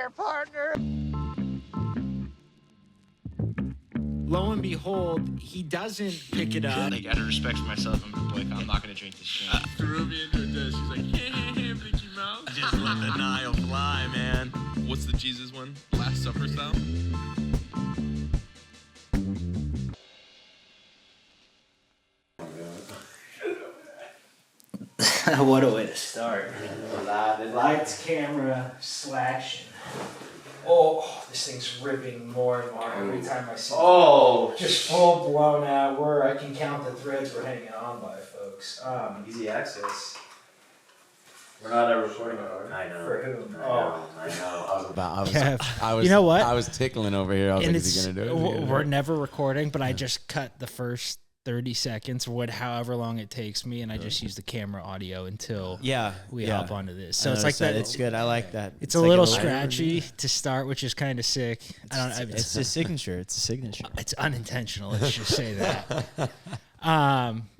there, partner. Lo and behold, he doesn't pick it up. Like, out of respect for myself, I'm not gonna drink this shit. Threw me into this. She's like, Mickey Mouse. Just let the Nile fly, man. What's the Jesus one? Last Supper style? What a way to start. Lights, camera, slash. Oh, this thing's ripping more and more every time I see it. Oh, just full blown out. I can count the threads we're hanging on by, folks. Easy access. We're not ever recording it, are we? I know. For whom? I know. I was, you know what? I was tickling over here. I was like, is he going to do it? We're never recording, but I just cut the first 30 seconds or however long it takes me, and I just use the camera audio until we hop onto this. So it's like that. It's good. I like that. It's a little scratchy to start, which is kind of sick. It's a signature. It's a signature. It's unintentional. Let's just say that.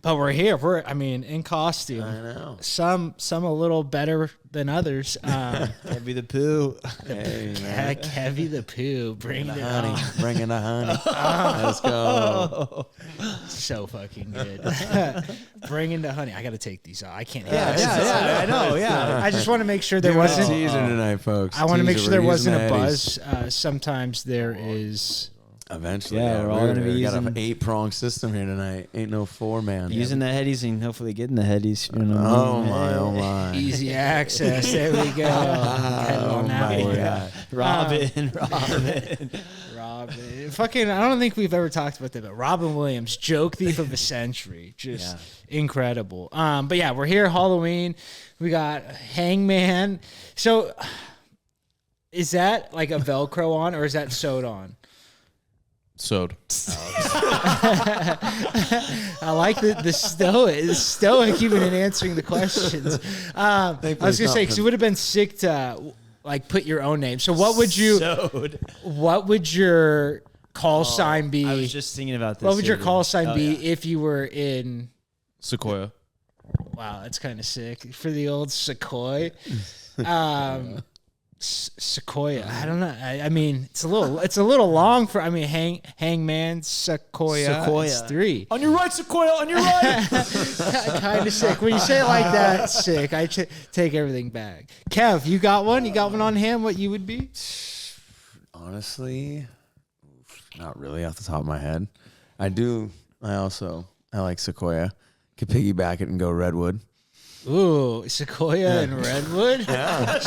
But we're here. We're in costume. I know. Some a little better than others. Heavy the poo. Hey, Heck, Heavy the Poo. Bring it on. Bringing the honey. Let's go. So fucking good. Bringing the honey. I got to take these off. I can't. I know. Yeah. I just want to make sure there We're wasn't. teasing tonight, folks. I want to make sure there wasn't a buzz. buzz. Sometimes there is. Eventually, Yeah, we're all gonna be got using- an 8-prong system here tonight. Ain't no 4-man. Using the headies and hopefully getting the headies. You know. Oh my. Easy access. There we go. Head on out my here. God. Robin. Fucking, I don't think we've ever talked about that, but Robin Williams, joke thief of the century. Just incredible. But yeah, we're here, Halloween. We got Hangman. So is that like a Velcro on or is that sewed on? Sewed. I like the stoic even in answering the questions. I was gonna say, because it would have been sick to like put your own name. So what would you? What would your call sign be? I was just thinking about this. What would your call sign be if you were in? Sequoia. Wow, that's kind of sick for the old Sequoia. Sequoia. I don't know. I mean, it's a little long for. I mean, Hangman Sequoia. It's 3. On your right, Sequoia. On your right. Kind of sick. When you say it like that, sick. I take everything back. Kev, you got one? You got one on hand? What you would be? Honestly, not really off the top of my head. I do. I like Sequoia. Could piggyback it and go Redwood. Ooh, Sequoia and Redwood? Yeah.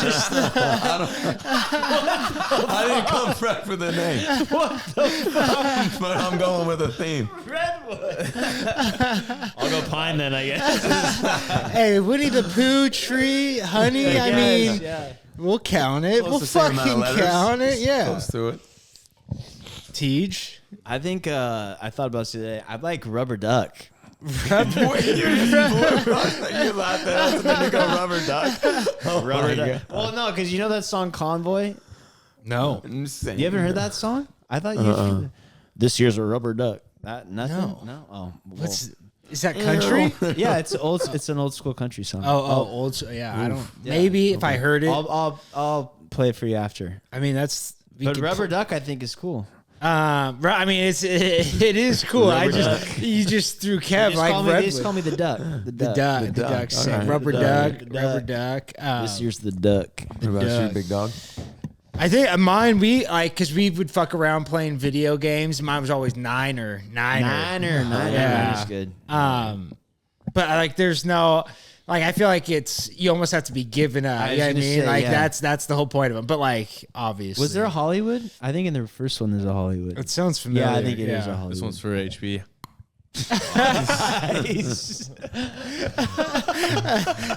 I didn't come prepped for the name. What the fuck? But I'm going with a theme. Redwood. I'll go pine then, I guess. Hey, Winnie the Pooh, tree, honey. I mean, we'll count it. We'll fucking count it. Yeah. Close to it. Teej? I think I thought about it today. I like rubber duck. You laughed at us and then you go rubber duck. Rubber duck. Well, no, because you know that song Convoy? No. You haven't heard that song? I thought you. This year's a rubber duck. Nothing. No. Oh, well. Is that country? Yeah, it's old. It's an old school country song. Old. Yeah, I don't. Maybe if I heard it, I'll play it for you after. I mean, that's. But rubber duck, I think, is cool. I mean, it is cool. You just threw Kev like Redwood. They just call me the duck. The duck. Right. Rubber duck. This year's the duck. What about you, big dog? I think mine, because we would fuck around playing video games. Mine was always Niner. Niner is good. But there's no. I feel like you almost have to be given a, you know what I mean? That's the whole point of it. But obviously. Was there a Hollywood? I think in the first one there's a Hollywood. It sounds familiar. Yeah, I think it is a Hollywood. This one's for HP.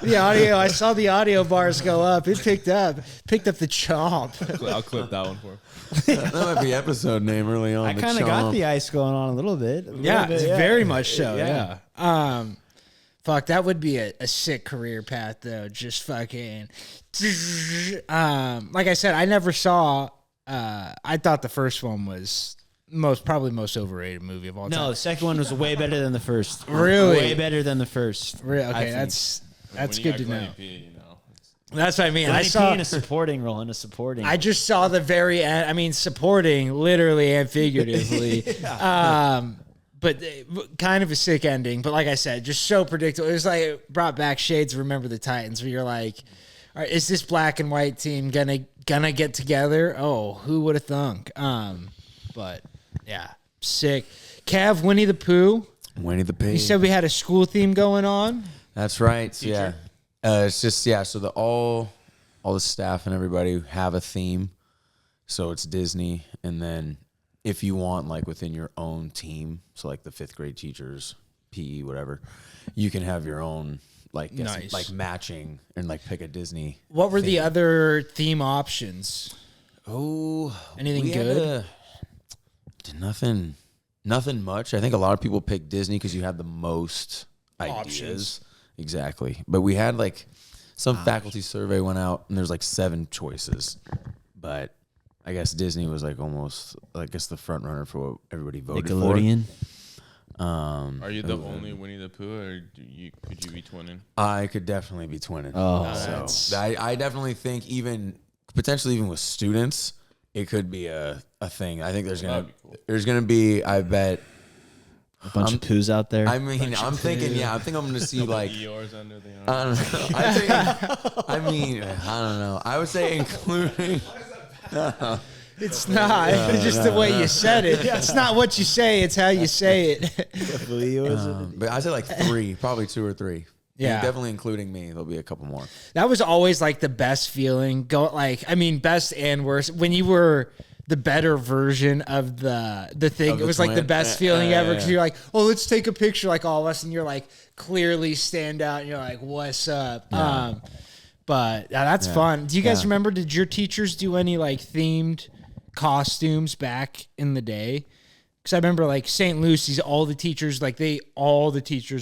The audio, I saw the audio bars go up. It picked up the chomp. I'll clip that one for him. That might be episode name early on. I kind of got the ice going on a little bit. Very much so. Yeah. Fuck, that would be a sick career path, though. Just fucking. Like I said, I never saw. I thought the first one was probably most overrated movie of all time. No, the second one was way better than the first. Really? Way better than the first. Really? Okay, that's good to know. That's what I mean. I I saw in a supporting role in a supporting. I just saw the very end. I mean, supporting literally and figuratively. But kind of a sick ending. But like I said, just so predictable. It was like it brought back shades of Remember the Titans, where you're like, all right, is this black and white team gonna get together? Oh, who would have thunk? But yeah, sick. Cav, Winnie the Pooh. Winnie the Pooh. You said we had a school theme going on. That's right. So, yeah. It's just so all the staff and everybody have a theme. So it's Disney, and then if you want, like within your own team, so like the 5th grade teachers, PE, whatever, you can have your own Nice. like matching and like pick a Disney. What were the other theme options? Oh, Anything good? Nothing much. I think a lot of people pick Disney because you have the most ideas. Options. Exactly. But we had like some faculty survey went out and there's like 7 choices. But I guess Disney was like almost, I guess, the front runner for what everybody voted Nickelodeon. for. Are you the only Winnie the Pooh, or could you be twinning? I could definitely be twinning. Oh, so I definitely think potentially even with students, it could be a thing. I think there's gonna be I bet a bunch of poos out there. I mean, I'm thinking I'm gonna see like Yours under the arm. I don't know. I don't know. I would say including. It's not. It's just the way you said it. It's not what you say. It's how you say it. But I say like 3, probably 2 or 3. Yeah. And definitely including me. There'll be a couple more. That was always like the best feeling. Best and worst. When you were the better version of the thing, Of it the was like the twin? best feeling ever because yeah. you're like, oh, let's take a picture, like all of us, and you're like clearly stand out, and you're like, what's up? But that's fun. Do you guys remember? Did your teachers do any like themed costumes back in the day? Because I remember like St. Lucy's, all the teachers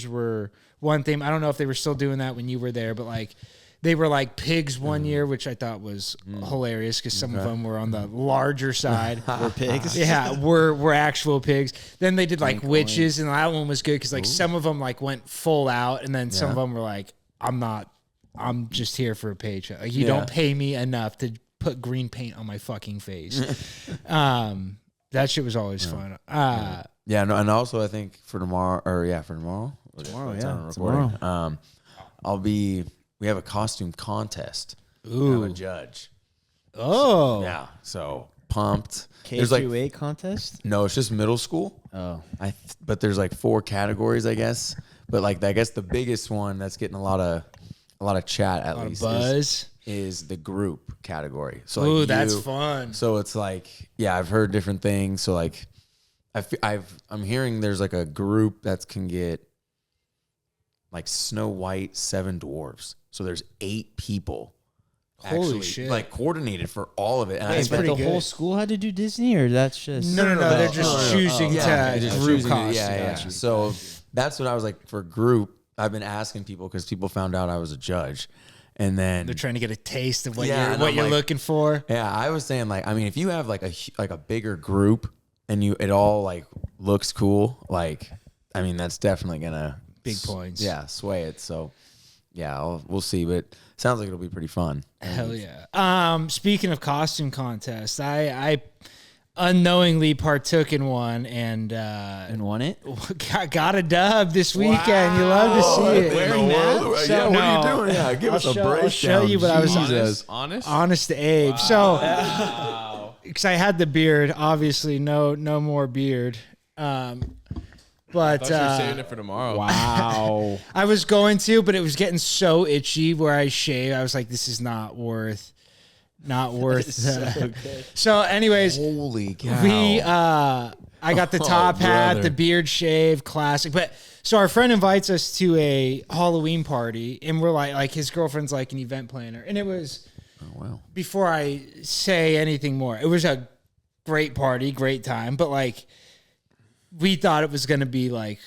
were one theme. I don't know if they were still doing that when you were there, but like they were like pigs one year, which I thought was hilarious because some of them were on the larger side. We're pigs. Yeah, we're actual pigs. Then they did like witches, and that one was good because like some of them like went full out, and then some of them were like, I'm just here for a paycheck. Like, you don't pay me enough to put green paint on my fucking face. That shit was always fun. Yeah, no, and also I think for tomorrow, tomorrow, we have a costume contest. Ooh. I'm a judge. Oh. Yeah, so pumped. K-8 contest? No, it's just middle school. Oh. But there's like 4 categories, I guess. But like I guess the biggest one that's getting a lot of chat at least buzz is the group category. So ooh, like that's fun. So it's like, I've heard different things. So like I'm hearing there's like a group that can get like Snow White, 7 dwarves. So there's 8 people. Holy actually, shit. like coordinated for all of it. And Wait, but the whole school had to do Disney, or that's just No, they're just choosing they're to just group choosing costume. Yeah. So that's what I was like for group. I've been asking people because people found out I was a judge, and then They're trying to get a taste of what Yeah, and you're I'm like- looking for. yeah, I was saying like, I mean, if you have like a bigger group and it all like looks cool, like, I mean, that's definitely gonna Big points. Yeah, sway it. So yeah, we'll see, but sounds like it'll be pretty fun. Hell yeah. Speaking of costume contests, I unknowingly partook in one and won it. got a dub this weekend. You love to see it. Wearing that? Yeah, what are you No. doing? Yeah, give us a breakdown. I'll show you, but I was Jesus. honest to Abe. So, because I had the beard, obviously no more beard. But I thought you were saving it for tomorrow. Wow. I was going to, but it was getting so itchy where I shaved. I was like, this is not worth. So, anyways, Holy cow! I got the top hat, brother. the beard shave, classic. But so our friend invites us to a Halloween party, and we're like his girlfriend's like an event planner, and it was. Oh, wow. Before I say anything more, it was a great party, great time, but like we thought it was going to be like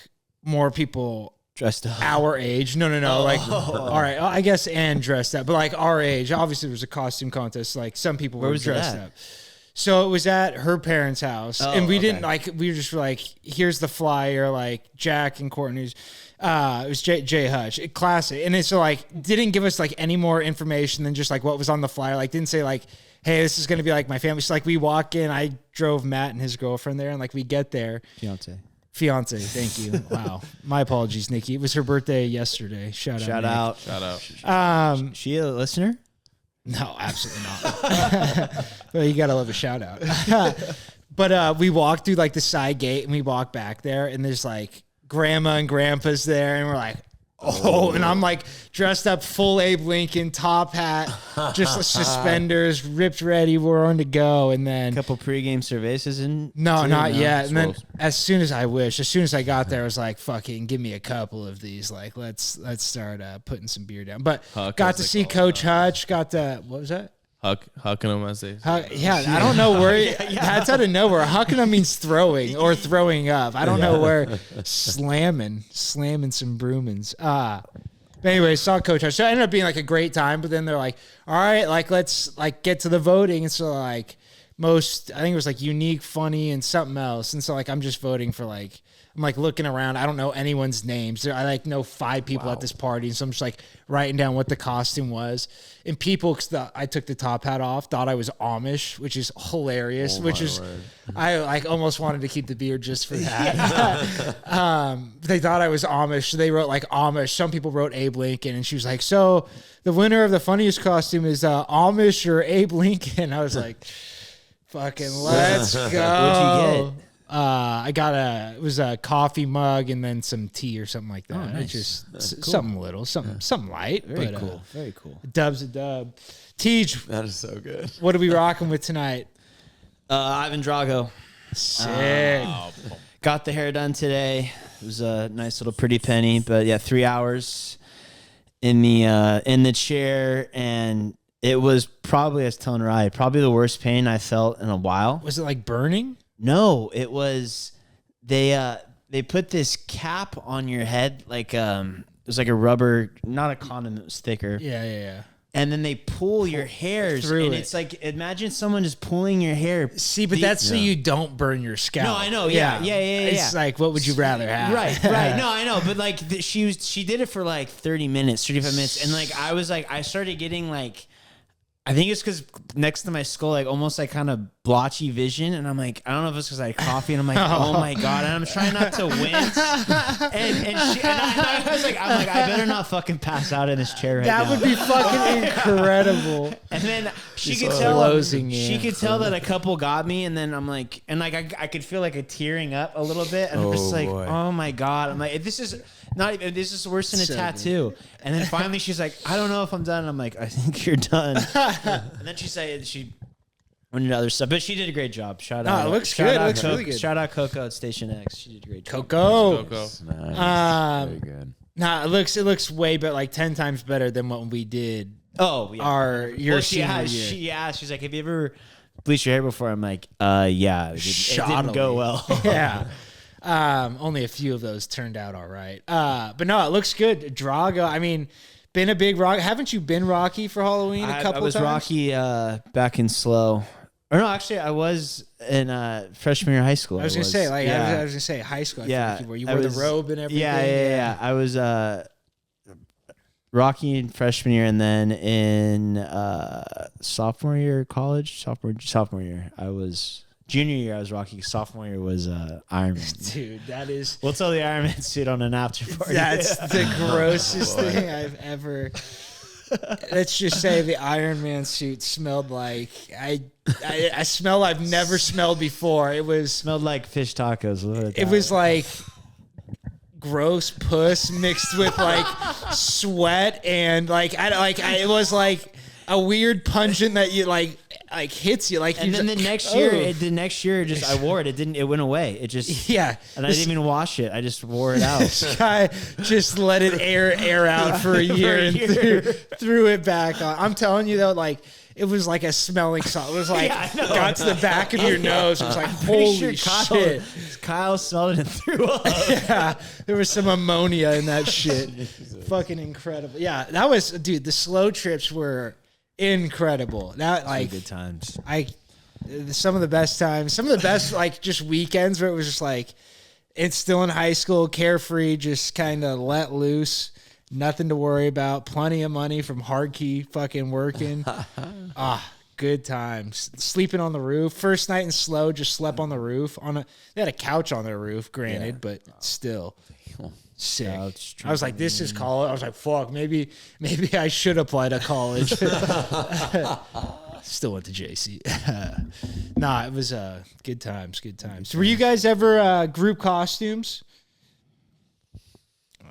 more people Dressed up. our age. No. Like, all right, I guess, and dressed up, but like our age. Obviously, there was a costume contest. Like some people were was it dressed at? up. So it was at her parents' house, and we didn't okay. we were just like, here's the flyer, like Jack and Courtney's, It was Jay Hutch, classic. And it's like, didn't give us like any more information than just like what was on the flyer. Like didn't say like, hey, this is going to be like my family. So like we walk in, I drove Matt and his girlfriend there, and like we get there. Fiance, thank you. Wow. My apologies, Nikki. It was her birthday yesterday. Shout out. She a listener? No, absolutely not. Well, you got to love a shout out. But we walked through like the side gate and we walk back there, and there's like grandma and grandpa's there, and we're like, oh, and I'm like dressed up full Abe Lincoln, top hat, just suspenders, ripped ready, we're on to go. And then A couple pregame cervezas in? no, not yet. And then as soon as I got there, I was like, fucking give me a couple of these. Like, let's start putting some beer down. But got to see Coach Hutch, what was that? Hucking them as they Yeah, I don't know where. That's out of nowhere. Hucking them means throwing or throwing up. I don't know where. Slamming some Brumans. But anyway, saw Coach Hutch. So it ended up being like a great time. But then they're like, all right, like let's like get to the voting. And so like I think it was like unique, funny, and something else. And so like I'm just voting for like. I'm like looking around. I don't know anyone's names. I like know 5 people at this party. And so I'm just like writing down what the costume was. And people, cause I took the top hat off, thought I was Amish, which is hilarious, I like almost wanted to keep the beard just for that. They thought I was Amish. So they wrote like Amish. Some people wrote Abe Lincoln, and she was like, so the winner of the funniest costume is Amish or Abe Lincoln. I was like, fucking let's go. What'd you get? I got it was a coffee mug and then some tea or something like that. Oh, nice. It's just something little, something light. Very but, cool. Very cool. Dub's a dub. Teej, That is so good. what are we rocking with tonight? Ivan Drago. Sick. Got the hair done today. It was a nice little pretty penny, but yeah, 3 hours in the chair, and it was probably, I was telling Ryan, probably the worst pain I felt in a while. Was it like burning? No, it was they put this cap on your head, like it was like a rubber, not a condom, it was thicker. Yeah. And then they pull your hairs through and it. it's like, imagine someone just pulling your hair. See, but that's so you don't burn your scalp. No, I know. Yeah. It's like, what would you rather have? Right. No, I know. But like she did it for like 30 minutes, 35 minutes. And like, I started getting like, I think it's because next to my skull, like almost like kind of blotchy vision, and I'm like, I don't know if it's because I had coffee, and I'm like, oh my god, and I'm trying not to wince, and I was like, I better not fucking pass out in this chair right now. That would be fucking incredible. And then she Just could tell closing in. she could tell that a couple got me, and then I'm like, and like I could feel like a tearing up a little bit, and I'm just like, boy. oh my god, I'm like, this is worse than a tattoo. And then finally she's like, I don't know if I'm done. And I'm like, I think you're done. And then she went into other stuff, but she did a great job. Shout out. It looks good. It looks really good. Shout out Coco at Station X. She did a great job. Coco. Nice. Very good. Nah, it looks way better, like 10 times better than what we did. Oh, yeah. Your she senior asked, year. she's like, have you ever bleached your hair before? I'm like, yeah. It didn't go well. Yeah. Only a few of those turned out all right. But no, it looks good. Drago, I mean, been a big rock. Haven't you been Rocky for Halloween a couple times? I was Rocky back in Slow. Or no, actually, I was in freshman year of high school. I was gonna say, like, I was gonna say high school. I Yeah, think you wore the robe and everything. Yeah. I was Rocky in freshman year, and then in sophomore year of college, sophomore year, I was. Junior year, I was Rocky. Sophomore year was Iron Man. Dude, that is... We'll tell the Iron Man suit on an after party. That's the grossest thing I've ever... Let's just say the Iron Man suit smelled like... I smell I've never smelled before. It was... Smelled like fish tacos. It was like gross puss mixed with like sweat and like... it was like a weird pungent that you like hits you like. And then the next year, just I wore it. It went away. It just and I didn't even wash it. I just wore it out. This guy just let it air out for a year and threw it back on. I'm telling you though, like it was like a smelling salt. It was like got to the back of your nose. It was like holy shit. Kyle smelled it and threw up. Yeah, there was some ammonia in that shit. Fucking incredible. Yeah, that was dude. The slow trips were incredible. That like good times. Some of the best times, some of the best like just weekends where it was just like It's still in high school, carefree, just kind of let loose. Nothing to worry about. Plenty of money from hardkey fucking working. Good times. Sleeping on the roof. First night in Slow, just slept on the roof. They had a couch on their roof, granted, but still sick. I was like, this is college. I was like, fuck, maybe I should apply to college. Still went to JC. Nah, it was good times. Were you guys ever group costumes?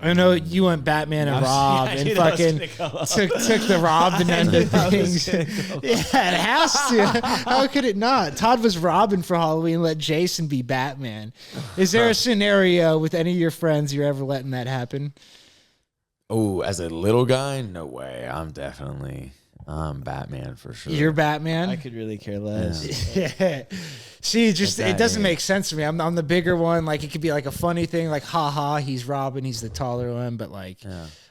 I know you went Batman and Rob and fucking took the Robin end of things. Yeah, it has to. How could it not? Todd was Robin for Halloween. Let Jason be Batman. Is there a scenario with any of your friends you're ever letting that happen? Oh, as a little guy, no way. I'm Batman for sure. You're Batman? I could really care less. Yeah. See, it doesn't make sense to me. I'm the bigger one. Like, it could be like a funny thing, like, haha, he's Robin, he's the taller one. But, like,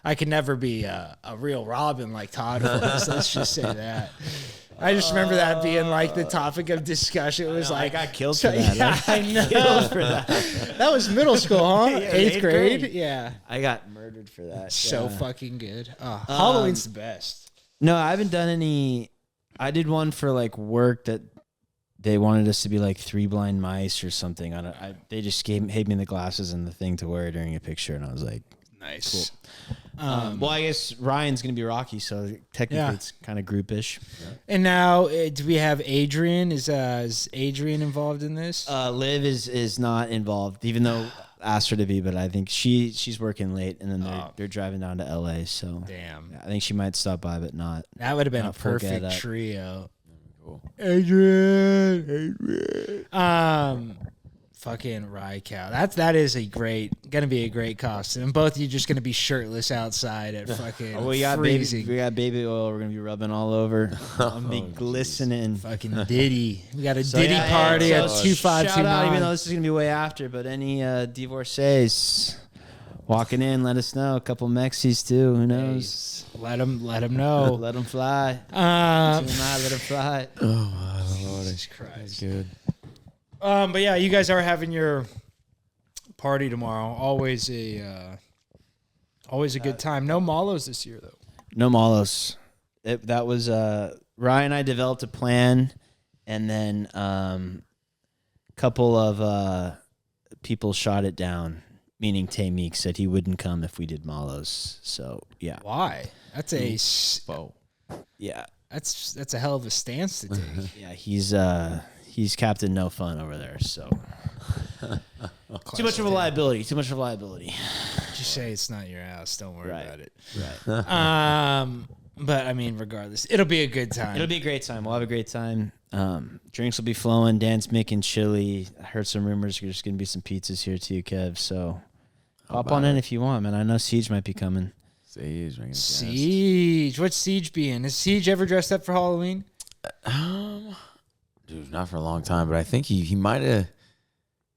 I could never be a real Robin like Todd was. Let's just say that. I just remember that being, like, the topic of discussion. It was like, I got killed for that. Yeah, I know. That was middle school, huh? Yeah, Eighth grade? grade. Yeah. I got murdered for that. So fucking good. Halloween's the best. No, I haven't done any. I did one for like work that they wanted us to be like 3 blind mice or something. They just gave me the glasses and the thing to wear during a picture, and I was like, nice. Cool. Well, I guess Ryan's gonna be Rocky, so technically it's kind of groupish. And now, do we have Adrian? Is Adrian involved in this? Liv is not involved, even though I asked her to be, but I think she's working late, and then they're driving down to LA. So damn, I think she might stop by, but not. That would have been a full get perfect up. trio. Cool. Adrian. Fucking Rye Cow. That is gonna be a great costume. And both of you just gonna be shirtless outside at fucking We got freezing. baby oil. We're gonna be rubbing all over. I'm gonna be glistening. Fucking Diddy. We got a Diddy party at 2529. Shout out, even though this is gonna be way after, but any divorcees walking in, let us know. A couple Mexies too. Who knows? Let them know. Let them fly. Um, Let them fly. Oh, my Lord. Jesus Christ. Good. But yeah, you guys are having your party tomorrow. Always a good time. No Malos this year though. No Malos. That was Ryan and I developed a plan, and then a couple of people shot it down. Meaning Meek said he wouldn't come if we did Malos. So yeah. Why? That's Yeah. That's a hell of a stance to take. Yeah, he's Captain No Fun over there, so too much of a liability. Just say it's not your house. Don't worry about it. Right. But I mean, regardless, it'll be a good time. It'll be a great time. We'll have a great time. Drinks will be flowing. Dan's making chili. I heard some rumors there's going to be some pizzas here too, Kev. So hop on in if you want, man. I know Siege might be coming. Siege. What's Siege being? Has Siege ever dressed up for Halloween? Dude, not for a long time, but I think he might have,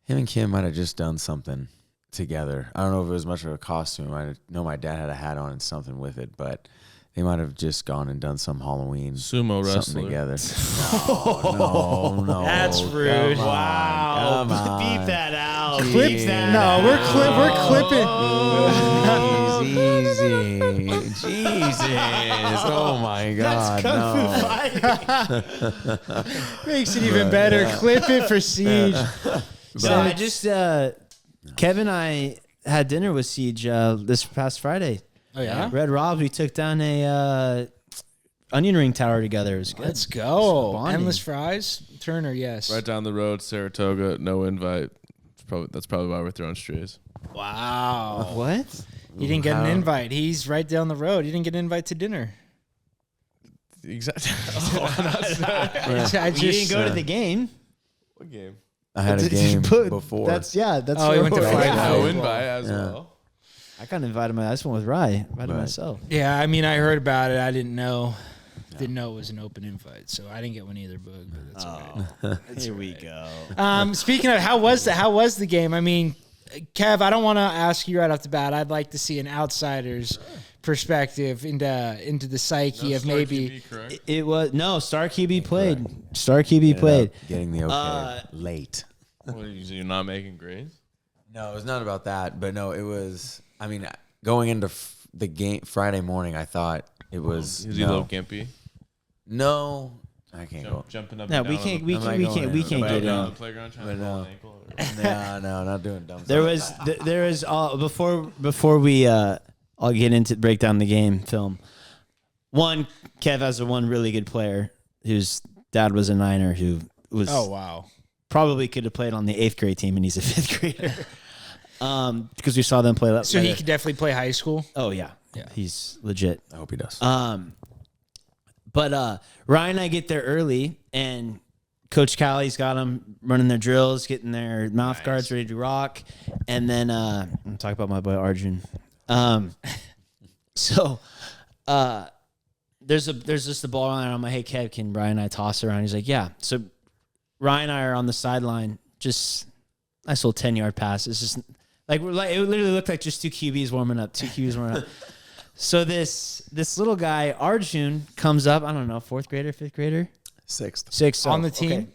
him and Kim might have just done something together. I don't know if it was much of a costume. I know my dad had a hat on and something with it, but they might have just gone and done some Halloween Sumo wrestler something together. No. That's rude. Wow. Come on. Beep that out. Clip Beep that No, out. we're clipping. Easy. Jesus. Oh my God. No. Makes it even better. Clip it for Siege. So I just Kevin and I had dinner with Siege this past Friday. Oh yeah. Red Robs, we took down a onion ring tower together. It was good. Let's go. Bonding. Endless fries. Turner, yes. Right down the road, Saratoga, no invite. That's probably why we're throwing strays. Wow. What? You didn't get an invite. He's right down the road. You didn't get an invite to dinner. Exactly. I You didn't go to the game. What game? I had a game before. That's Oh, he went to where- fight. Yeah. No invite as well. I got invited. I just went with Rye. Invited myself. Yeah, I mean, I heard about it. I didn't know. Didn't know it was an open invite, so I didn't get one either, Boog, but that's all right. Here we go. Speaking of, how was the game? I mean, Kev, I don't want to ask you right off the bat. I'd like to see an outsider's perspective into the psyche of maybe. It was Star QB played. Star QB played. Getting the okay late. What, you're not making grades? No, it was not about that. But no, it was. I mean, going into the game Friday morning, I thought it was. Is he low gimpy? No, I can't go. Jumping up. No, and we down can't. on We the, can't. We can't. We can't get on in. the playground trying But to pull no. an ankle. No, not doing dumb There stuff. was. There was all before we all get into break down the game film. One, Kev has one really good player whose dad was a Niner who was Oh wow. probably could have played on the 8th grade team, and he's a 5th grader. Because we saw them play that. So he could definitely play high school. Oh yeah, he's legit. I hope he does. But Ryan and I get there early, and Coach Cali's got them running their drills, getting their mouth guards ready to rock, and then I'm gonna talk about my boy Arjun. So there's just the ball around. I'm like, hey Kev, can Ryan and I toss it around? He's like, yeah. So Ryan and I are on the sideline, just nice little 10-yard pass. It's just like it literally looked like just two QBs warming up. So this little guy, Arjun, comes up, I don't know, 4th grader, 5th grader? Sixth. On the team? Okay.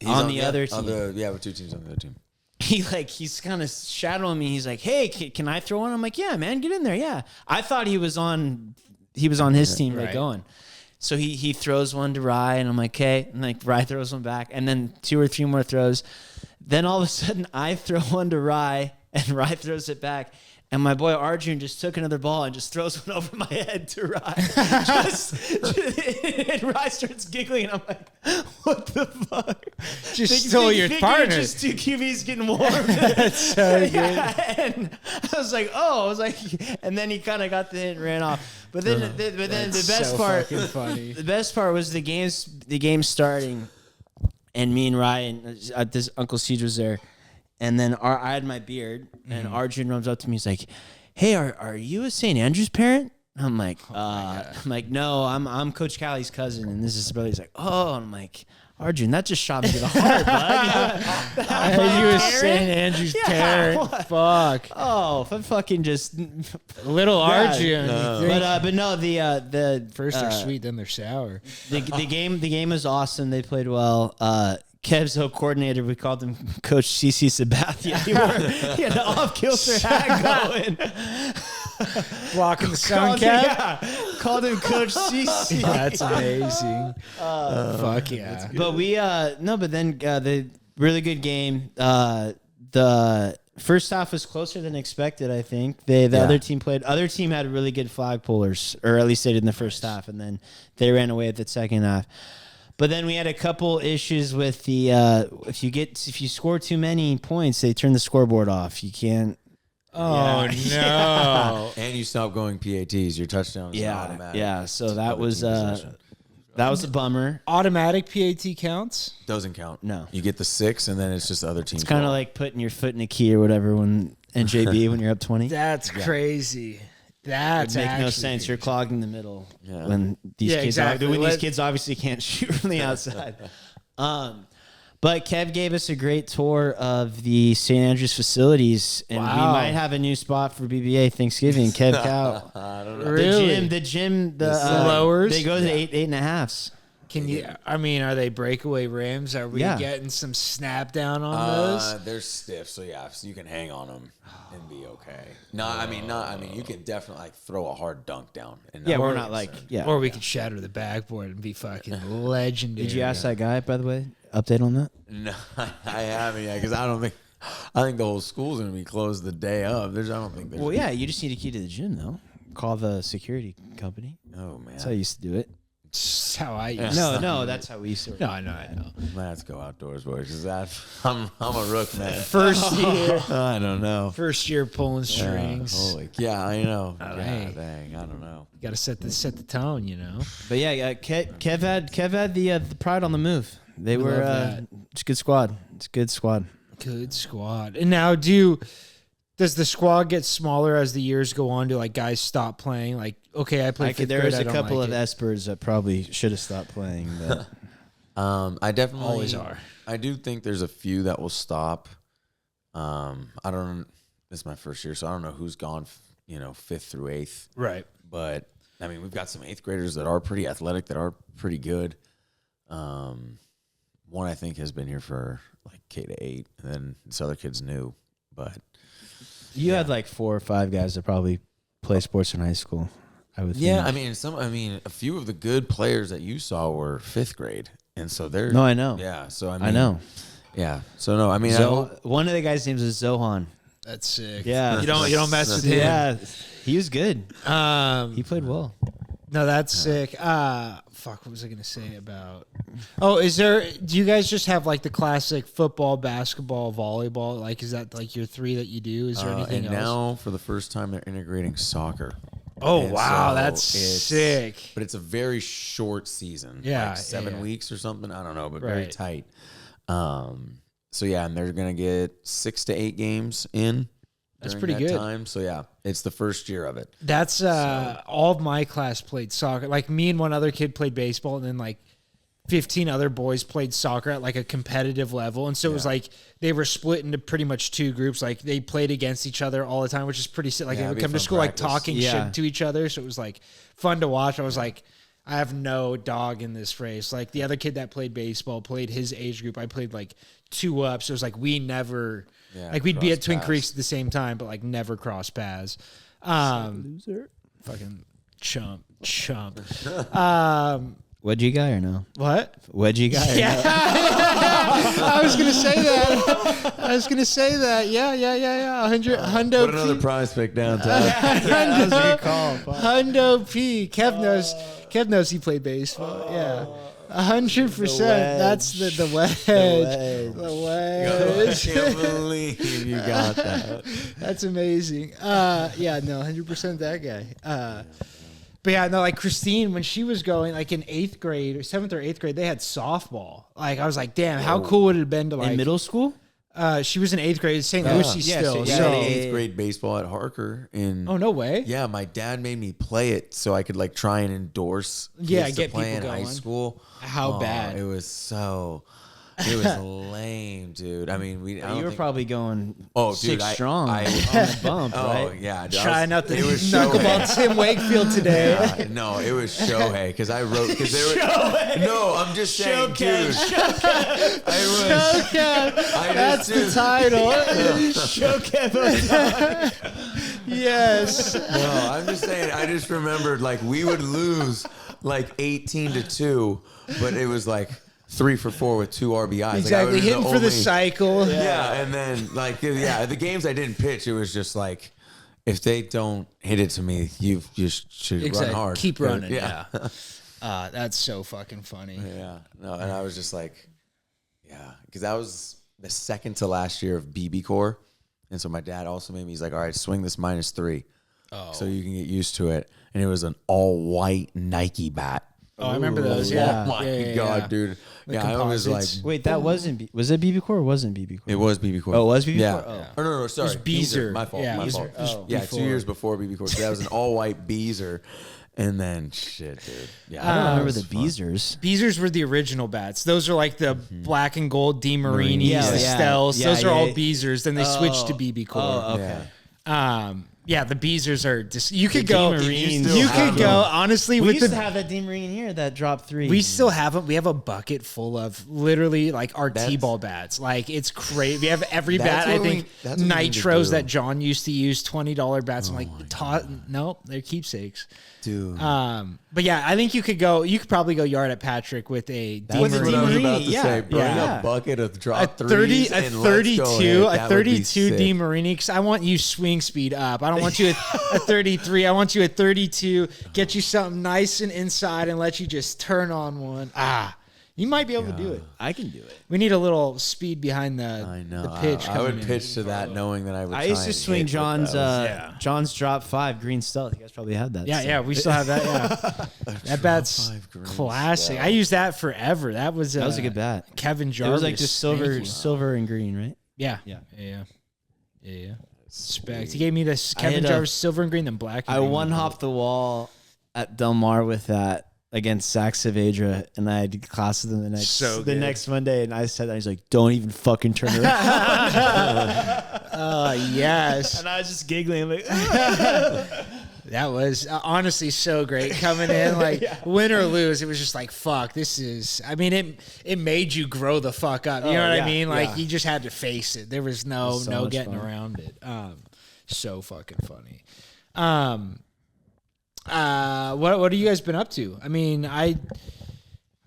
He's on the other team. with 2 teams on the other team. He's kind of shadowing me. He's like, hey, can I throw one? I'm like, yeah, man, get in there. Yeah. I thought he was on his team, like Right. going. So he throws one to Rye, and I'm like, okay. And like Rye throws one back, and then 2 or 3 more throws. Then all of a sudden, I throw one to Rye, and Rye throws it back. And my boy Arjun just took another ball and just throws one over my head to Rye. And Rye starts giggling, and I'm like, what the fuck? Just stole your partner. Just 2 QBs getting warm. That's so good. And I was like, and then he kind of got the hit and ran off. But then, the best so part, fucking funny. the best part was the game starting, and me and Ryan, this Uncle Teej was there, and then I had my beard, and Arjun runs up to me. He's like, "Hey, are you a St. Andrews parent?" I'm like, no, I'm Coach Cali's cousin, and this is his brother. He's like, oh, and I'm like, Arjun, that just shot me to the heart, bud. Hey, you a St. Andrews parent? Fuck. Oh, if I fucking just Little Arjun. you think? but no, the First they're sweet, then they're sour. the game was awesome. They played well. Kev's coordinator, we called him Coach CC Sabathia. He had an off-kilter hat going. Blocking the sun cap. Called him Coach CC. That's amazing. Fuck yeah. But but then the really good game. The first half was closer than expected, I think. Other team had really good flag pullers, or at least they did in the first half, and then they ran away at the second half. But then we had a couple issues with the if you score too many points, they turn the scoreboard off. You can't. Oh no! And you stop going PATs. Your touchdown is automatic. Yeah. So that Other was team possession. that was a bummer. Automatic PAT counts. Doesn't count. No. You get the 6, and then it's just other teams. It's kind of like putting your foot in a key or whatever when NJB when you're up 20. That's crazy. That's It make no actually sense. crazy. You're clogging the middle Yeah. when these Yeah, kids exactly. when these Let- kids obviously can't shoot from the outside. But Kev gave us a great tour of the St. Andrews facilities, and we Wow. might have a new spot for BBA Thanksgiving. Kev Cow, I don't know. Really? the gym, the lowers? They go to 8.5s. Can you? I mean, are they breakaway rims? Are we Yeah. getting some snap down on those? They're stiff, so yeah, so you can hang on them and be okay. I mean, you can definitely like throw a hard dunk down. And Yeah, we're be not like concerned. Or we could shatter the backboard and be fucking legendary. Did you ask that guy, by the way? Update on that? No, I haven't yet because I think the whole school's gonna be closed the day of. I don't think there's. Well, yeah, you just need a key to the gym, though. Call the security company. Oh man, That's how I used to do it. That's how I used No, that's how we used to. No, I know, I know. I might have to go outdoors, boys. Because I'm a rook, man. First year, I don't know. first year pulling strings. Yeah, I know. hey. God dang, I don't know. Got to set the tone, you know. But yeah, Kev had the pride on the move. They were love that. it's a good squad. It's a good squad. Good squad. And now, does the squad get smaller as the years go on? Do like guys stop playing? Like, okay, I played fifth There grade, was I a don't couple like of it. espers that probably should have stopped playing. But I definitely Always are. I do think there's a few that will stop. I don't. This is my first year, so I don't know who's gone. 5th through 8th. Right. But I mean, we've got some 8th graders that are pretty athletic, that are pretty good. One I think has been here for like K to 8, and then this other kid's new. But You had like 4 or 5 guys that probably play sports in high school. I would think. yeah, I mean, a few of the good players that you saw were 5th grade, and so they're No, I know. Yeah, so I know. Yeah, so no, I mean, I hope, One of the guys' names is Zohan. That's sick. Yeah. You don't mess with him. Yeah, he was good. He played well. No, that's sick. Fuck, what was I gonna say about? Oh, do you guys just have like the classic football, basketball, volleyball? Like, is that like your 3 that you do? Is there anything and else? now for the first time they're integrating soccer. Oh And wow, so that's it's- sick. But it's a very short season. Yeah, like 7 yeah. weeks or something. I don't know, but very Right. tight. So yeah, and they're gonna get 6 to 8 games in. That's during pretty that good. time. So yeah, it's the first year of it. That's all of my class played soccer. Like me and one other kid played baseball, and then like 15 other boys played soccer at like a competitive level. And so it was like they were split into pretty much 2 groups. Like they played against each other all the time, which is pretty sick. Like Yeah, they would it'd be come to fun school practice. like talking Yeah. shit to each other. So it was like fun to watch. I was like, I have no dog in this race. Like the other kid that played baseball played his age group. I played like 2 up. So it was like we never like we'd be cross at Twin paths. Creeks at the same time, but like never cross paths. Loser. Fucking chump. Wedgie guy or no? What? Wedgie guy? Or Yeah, no? I was gonna say that. Yeah. Hundo Put another P. prize pick down, Todd. That was a good call. Hundo P. Kev knows he played baseball. Yeah, 100%. That's the wedge. The I wedge. can't believe you got that. That's amazing. Yeah, no, 100% that guy. But yeah, no, like Christine, when she was going like in 8th grade or 7th or 8th grade, they had softball. Like I was like, damn, how cool would it have been to like In middle school? She was in 8th grade, St. Lucie Yeah, still. Yeah, So, I had 8th grade baseball at Harker. oh no way. Yeah, my dad made me play it so I could like try and endorse. Yeah, kids get to play people in high going. school. How bad? It was lame, dude. I mean, I don't You were think- probably going Oh, 6 dude, strong I- on the bump, Oh right? yeah, dude, Trying out the it was knuckleball Shohei. Tim Wakefield today. Yeah, no, it was Shohei because I wrote because there were no. I'm just saying, dude. That's the title. Shokev. Yes. No, I'm just saying. I just remembered like we would lose like 18-2, but it was like 3 for 4 with 2 RBIs. Like, I Exactly. was Hitting for the only- cycle. Yeah, and then like the games I didn't pitch, it was just like if they don't hit it to me, you just should Exactly. run hard. Keep running. Yeah. Yeah. That's so fucking funny. Yeah. No, and I was just like, yeah, because that was the second to last year of BB Core. And so my dad also made me, he's like, all right, swing this -3. Oh. So you can get used to it. And it was an all white Nike bat. Oh, I remember those. Yeah. Oh my Yeah, God, yeah. dude. The Yeah, I was like, composites. Wait, that wasn't. Was it BB Core or wasn't BB Core? it was BB Core. Oh, it was BB Yeah. Core? Oh, no, sorry. was Beezer. My fault. Yeah, my Beezer. fault. Oh. Yeah, Before. 2 years before BB Core. So that was an all white Beezer. And then shit, dude. Yeah, I don't remember that the was fun. Beezers. Beezers were the original bats. Those are like the black and gold D Marinis, Yeah, the yeah. Stells. Yeah, Those are yeah. all Beezers. Then they switched to BB Core. Oh, okay. Yeah. Yeah, the Beezers are just. You could The go. D-Marines. You have could go them. honestly We with used the. to have that D Marine here that dropped 3. We still have them. We have a bucket full of literally like our That's- T-ball bats. Like it's crazy. We have every That's bat. I what we- think that's what we need to nitros do. that John used to use, $20 bats. I'm like, nope, they're keepsakes. Dude. But yeah, I think you could go. You could probably go yard at Patrick with a That's what I was D-Marini, about to yeah, say. Bring yeah. a bucket of a drop 30, threes a and let's go 32, ahead. a That would be 32 sick. D Marini. Because I want you swing speed up. I don't want you a 33. I want you at 32. Get you something nice and inside, and let you just turn on one. You might be able to do it. I can do it. We need a little speed behind the I know. the pitch. I would coming in. pitch to that knowing that I would. I try used to and swing hit with John's those. John's drop 5 green stealth. You guys probably had that. Yeah, we still have that. Yeah, that bat's 5 green classic. stealth. I used that forever. That was That was a good bat. Kevin It Jarvis. was like just silver and green, right? Yeah. Respect. He gave me this I Kevin had a- Jarvis silver and green, then black. and I green. one hopped the wall at Del Mar with that against Zach Saavedra, and I had class with him the next Monday, and I said that he's like, "Don't even fucking turn around." Yes. And I was just giggling. I'm like, That was honestly so great coming in, like win or lose. It was just like, fuck, this is. I mean, it made you grow the fuck up. You know what I mean? Like you just had to face it. There was no getting around it. So fucking funny. What have you guys been up to? I mean, I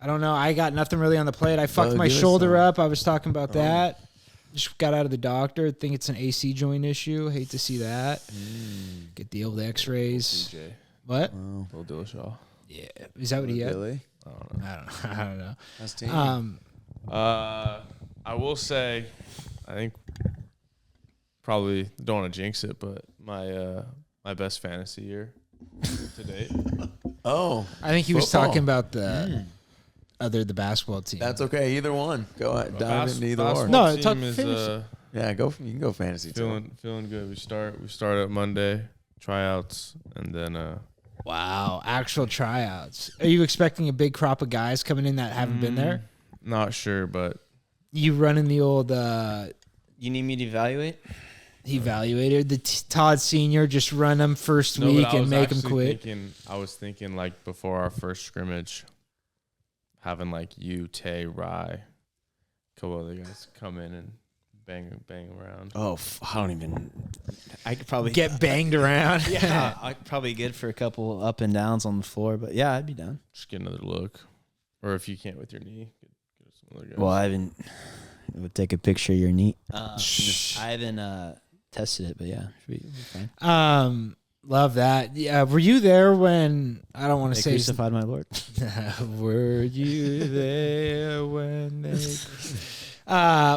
don't know. I got nothing really on the plate. I fucked my shoulder up. I was talking about that. Just got out of the doctor. I think it's an AC joint issue. Hate to see that. Get the old X-rays. DJ. What? Little Dillashaw. Yeah. Is that what he had? Really? I don't know. That's team. I will say, I think probably don't want to jinx it, but my best fantasy year to date. Oh, I think he was football. talking about the basketball team. That's okay. Either one. Go ahead. Dive into either or. No, team talk is fantasy. Yeah, you can go fantasy too. feeling good. We start at Monday, tryouts, and then Wow, actual tryouts. Are you expecting a big crop of guys coming in that haven't been there? not sure, but You running the old You need me to evaluate? evaluator, the Todd Senior, just run them first no, but week I and was make them actually quit. I was thinking like before our first scrimmage, having like you, Tay, Rye, a couple other guys come in and bang around. Oh, I could probably Get banged around. Yeah, I could probably good for a couple up and downs on the floor, but yeah, I'd be down. Just get another look, or if you can't with your knee, get some other guys. Well, I haven't. We'll take a picture of your knee. I haven't tested it, but yeah, should be fine. Love that. Yeah, were you there when I don't want to They say crucified my Lord. were you there when they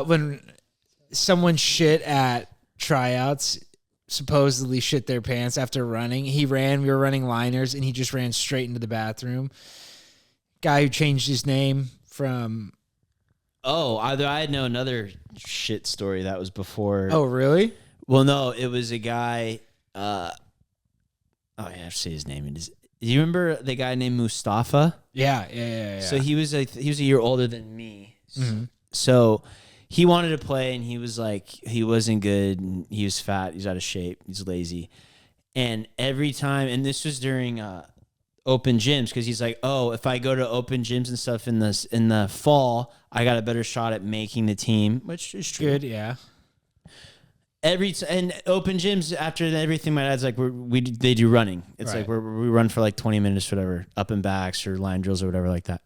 when someone shit at tryouts, supposedly shit their pants after running? We were running liners, and he just ran straight into the bathroom. Guy who changed his name from Oh, I know another shit story that was before. Oh, really? Well, no, it was a guy. I have to say his name. Do you remember the guy named Mustafa? Yeah. So he was a year older than me. Mhm. So he wanted to play, and he was like, he wasn't good, and he was fat, he's out of shape, he's lazy. And every time, and this was during open gyms, because he's like, oh, if I go to open gyms and stuff in the fall, I got a better shot at making the team, which is true. Good, yeah. And open gyms, after everything, my dad's like, they do running. It's Right. like we run for like 20 minutes, whatever, up and backs or line drills or whatever like that.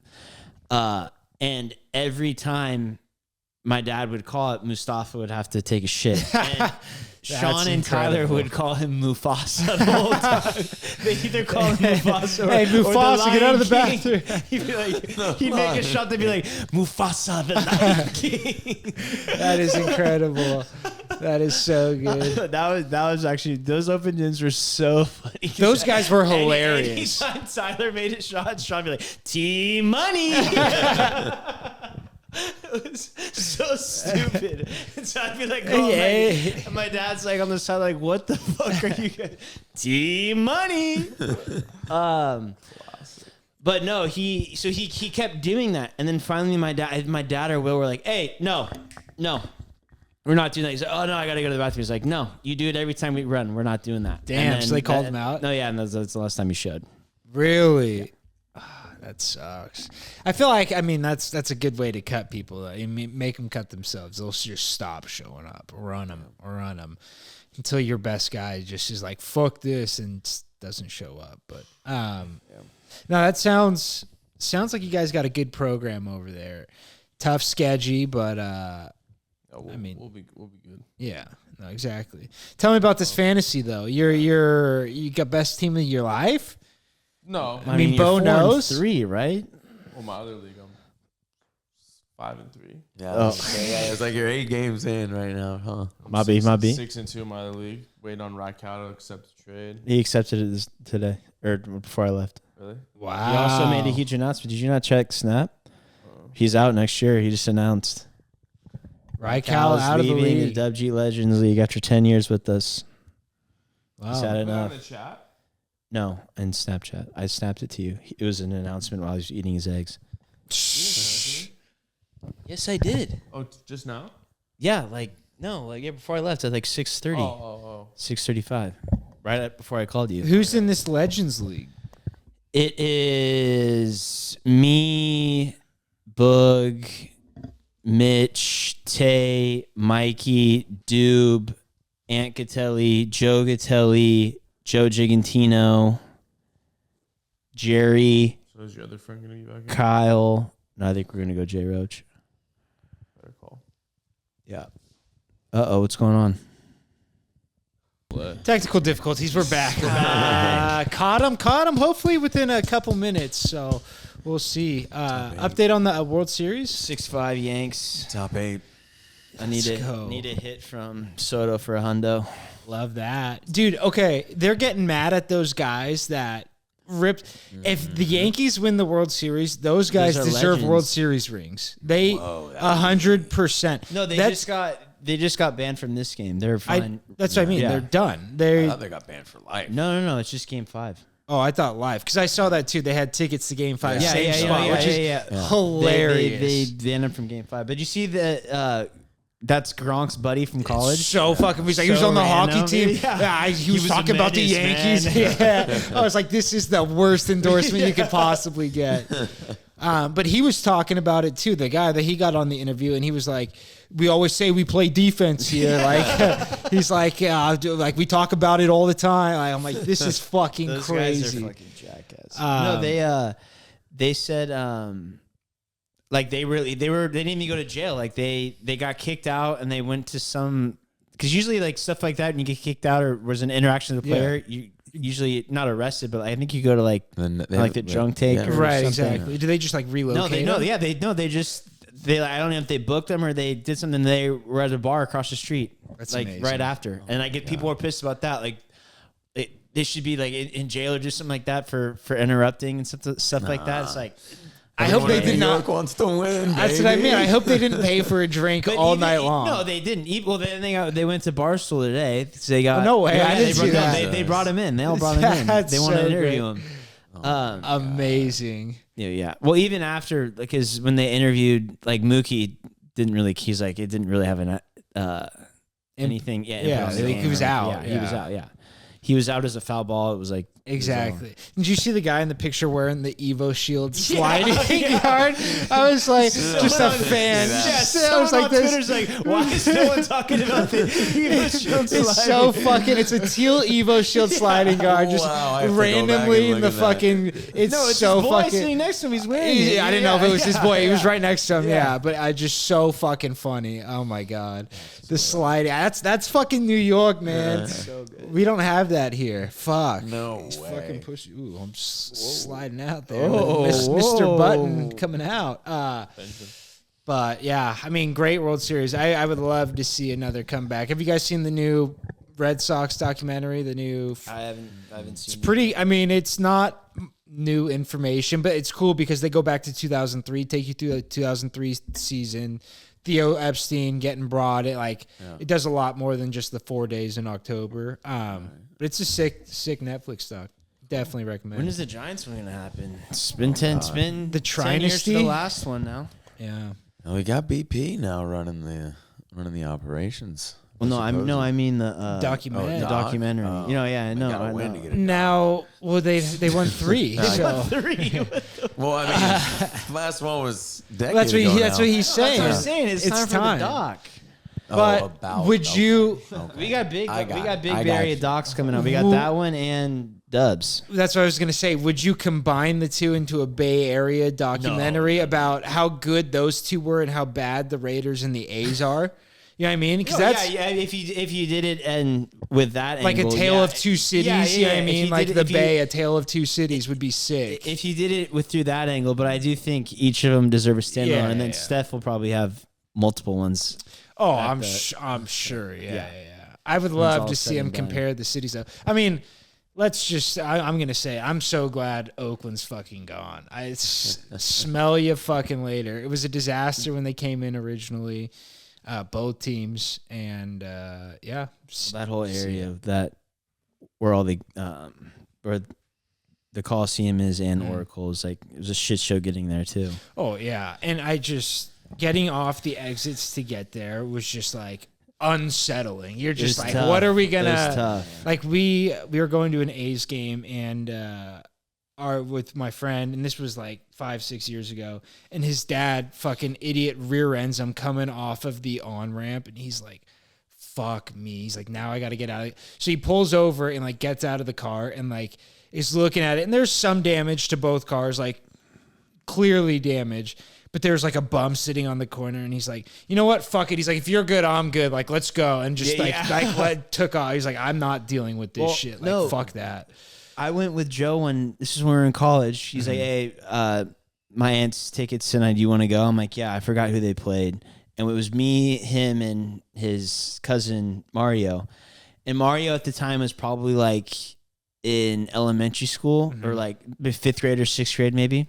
And every time my dad would call it, Mustafa would have to take a shit. And Sean and Tyler incredible. would call him Mufasa the whole time. They either call him Mufasa or, Hey, or the Mufasa, get out of the Lion King. bathroom. He'd be like, he'd make a shot. They'd be like, Mufasa the Lion King. That is incredible. That is so good. that was actually, those open gyms were so funny. Those guys were hilarious. Anytime Tyler made a shot, Sean would be like, T-Money. It was so stupid. And so I'd be like, oh, and my dad's like on the side, like, what the fuck are you guys? T-Money. But no, he kept doing that. And then finally my dad or Will were like, hey, no, we're not doing that. He's like, oh no, I gotta go to the bathroom. He's like, no, you do it every time we run. We're not doing that. Damn, And then so they called him out? No, yeah, and that's the last time he showed. Really? That sucks. I feel like, I mean, that's a good way to cut people. I mean, make them cut themselves. They'll just stop showing up. Run them until your best guy just is like, fuck this, and doesn't show up. But no, that sounds like you guys got a good program over there. Tough, sketchy, but we'll be good. yeah, no, exactly. Tell me about this fantasy though. You got best team of your life. No, I mean, you're Bo 4-3, knows. right? well, my other league, I'm 5-3. Yeah, it's like you're 8 games in right now, huh? My B. 6-2 in my other league. Waiting on Raikkow to accept the trade. He accepted it today, or before I left. Really? Wow. He also made a huge announcement. Did you not check Snap? He's out next year. He just announced. Raikkow out of the leaving league. the WG Legends League after 10 years with us. Wow. He's had Put it enough. in the chat. No, in Snapchat. I snapped it to you. It was an announcement while he was eating his eggs. Yes, I did. Oh, just now? Yeah, before I left at like 6:30. Oh. 6:35. before I called you. Who's in this Legends League? It is me, Boog, Mitch, Tay, Mikey, Doob, Ant Gatelli, Joe Gatelli, Joe Gigantino, Jerry, So is your other friend gonna be back in? Kyle. No, I think we're gonna go J Roach. Better call. Yeah. What's going on? Technical difficulties. We're back. Caught him. Hopefully within a couple minutes. So we'll see. Update on the World Series. 6'5" Yanks. Top 8. I need a hit from Soto for a hundo. Love that, dude. Okay, they're getting mad at those guys that ripped. If the Yankees win the World Series, those guys Those are deserve legends. World Series rings. They 100%. No, they just got banned from this game. They're fine. That's what I mean. Yeah. They're done. I They. thought they got banned for life. No. It's just game 5. Oh, I thought live because I saw that too. They had tickets to Game 5, same spot, which is hilarious. They ended up from game 5. But you see that that's Gronk's buddy from college. So fucking. He's like he was So on the random. hockey team. Yeah. Yeah, he was was talking a about the menace, Yankees. man. Yeah, I was like, this is the worst endorsement you could possibly get. But he was talking about it too. The guy that he got on the interview, and he was like, "We always say we play defense here." Like he's like, like we talk about it all the time. I'm like, this is fucking Those crazy. guys are fucking jackass. They said like they didn't even go to jail. Like they got kicked out and they went to some, because usually like stuff like that when you get kicked out or was an interaction with the player, you usually not arrested, but I think you go to like the drunk take or Right, something. exactly. Do they just like relocate? They just I don't know if they booked them or they did something. They were at a bar across the street. That's like amazing. right after, and I get people are pissed about that. Like they should be like in jail or just something like that for interrupting and stuff like that. It's like I hope they did not. Wants to win. That's what I mean. I hope they didn't pay for a drink all night long. No, they didn't. Well, then they went to Barstool today. So they got no way. I didn't see that. They brought him in. They all brought him in. That's They wanted so to interview great. him. Amazing. Yeah. Well, even after, because when they interviewed, like Mookie didn't really. He's like it didn't really have an anything. Yeah, he was out. He was out. Yeah, he was out as a foul ball. It was like Exactly. Did you see the guy in the picture wearing the Evo Shield sliding yard? I was like, just a fan. I was like, Twitter's like, why is no one talking about the Evo Shield it's so fucking. It's a teal Evo Shield sliding guard, just randomly in the fucking. It's No, it's so his boy fucking. sitting next to him. He's wearing it. I didn't know if it was his boy. He was Yeah. right next to him. Yeah, but I just so fucking funny. Oh my god, the sliding. That's fucking New York, man. So good. We don't have that here. Fuck. No He's way. fucking pushing. Ooh, I'm sliding out there. Whoa, Mr. whoa. Button coming out. But yeah, I mean, great World Series. I would love to see another comeback. Have you guys seen the new Red Sox documentary? The new. I haven't seen. It's pretty. I mean, it's not new information, but it's cool because they go back to 2003, take you through the 2003 season. Theo Epstein getting brought. It does a lot more than just the 4 days in October. But it's a sick Netflix doc. Definitely recommend. When is the Giants one gonna happen? It's been 10. It's been The 10 years to Trinasty? the last one now. Yeah. Oh, we got BP now running the operations. Well, no, I mean the Documentary. the documentary. Oh. I know. Gotta I win know. to get it. Now, well, they won 3. so. 3. Well, I mean, last one was decades That's what ago that's now. what he's saying. That's what I'm saying. It's time for the doc. But would you? Okay. We got big. I We got got big you. Bay Area docs coming up. We got that one and Dubs. That's what I was gonna say. Would you combine the two into a Bay Area documentary about how good those two were and how bad the Raiders and the A's are? You know what I mean? Because that's If you did it and with that like angle, a tale of two cities. You know what I If mean? you Like did it- the if you- Bay, a tale of two cities would be sick. If you did it through that angle, but I do think each of them deserve a standalone, Yeah, and then yeah. Steph will probably have multiple ones. Oh, at I'm the- I'm sure. Yeah, Yeah. yeah. I would When it's love all to said see him and done. compare the cities. Though. I mean, let's just. I'm gonna say I'm so glad Oakland's fucking gone. I smell you fucking later. It was a disaster when they came in originally, both teams, and yeah, That whole area of that where all the where the Coliseum is and Oracle is like it was a shit show getting there too. Oh yeah, and I just getting off the exits to get there was just like unsettling. You're just like, tough. what are we It was gonna tough. like? We were going to an A's game and are with my friend, and this was like 5-6 years ago, and his dad fucking idiot rear ends him coming off of the on ramp, and he's like, fuck me. He's like, now I got to get out of it. So he pulls over and like gets out of the car and like is looking at it, and there's some damage to both cars, like clearly damage. But there's like a bum sitting on the corner, and he's like, you know what? Fuck it. He's like, if you're good, I'm good. Like, let's go. And just took off. He's like, I'm not dealing with this shit. Like, no. fuck that. I went with Joe when this is when we were in college. He's like, hey, my aunt's tickets tonight. Do you want to go? I'm like, yeah, I forgot who they played. And it was me, him, and his cousin Mario. And Mario at the time was probably like in elementary school or like 5th grade or 6th grade, maybe.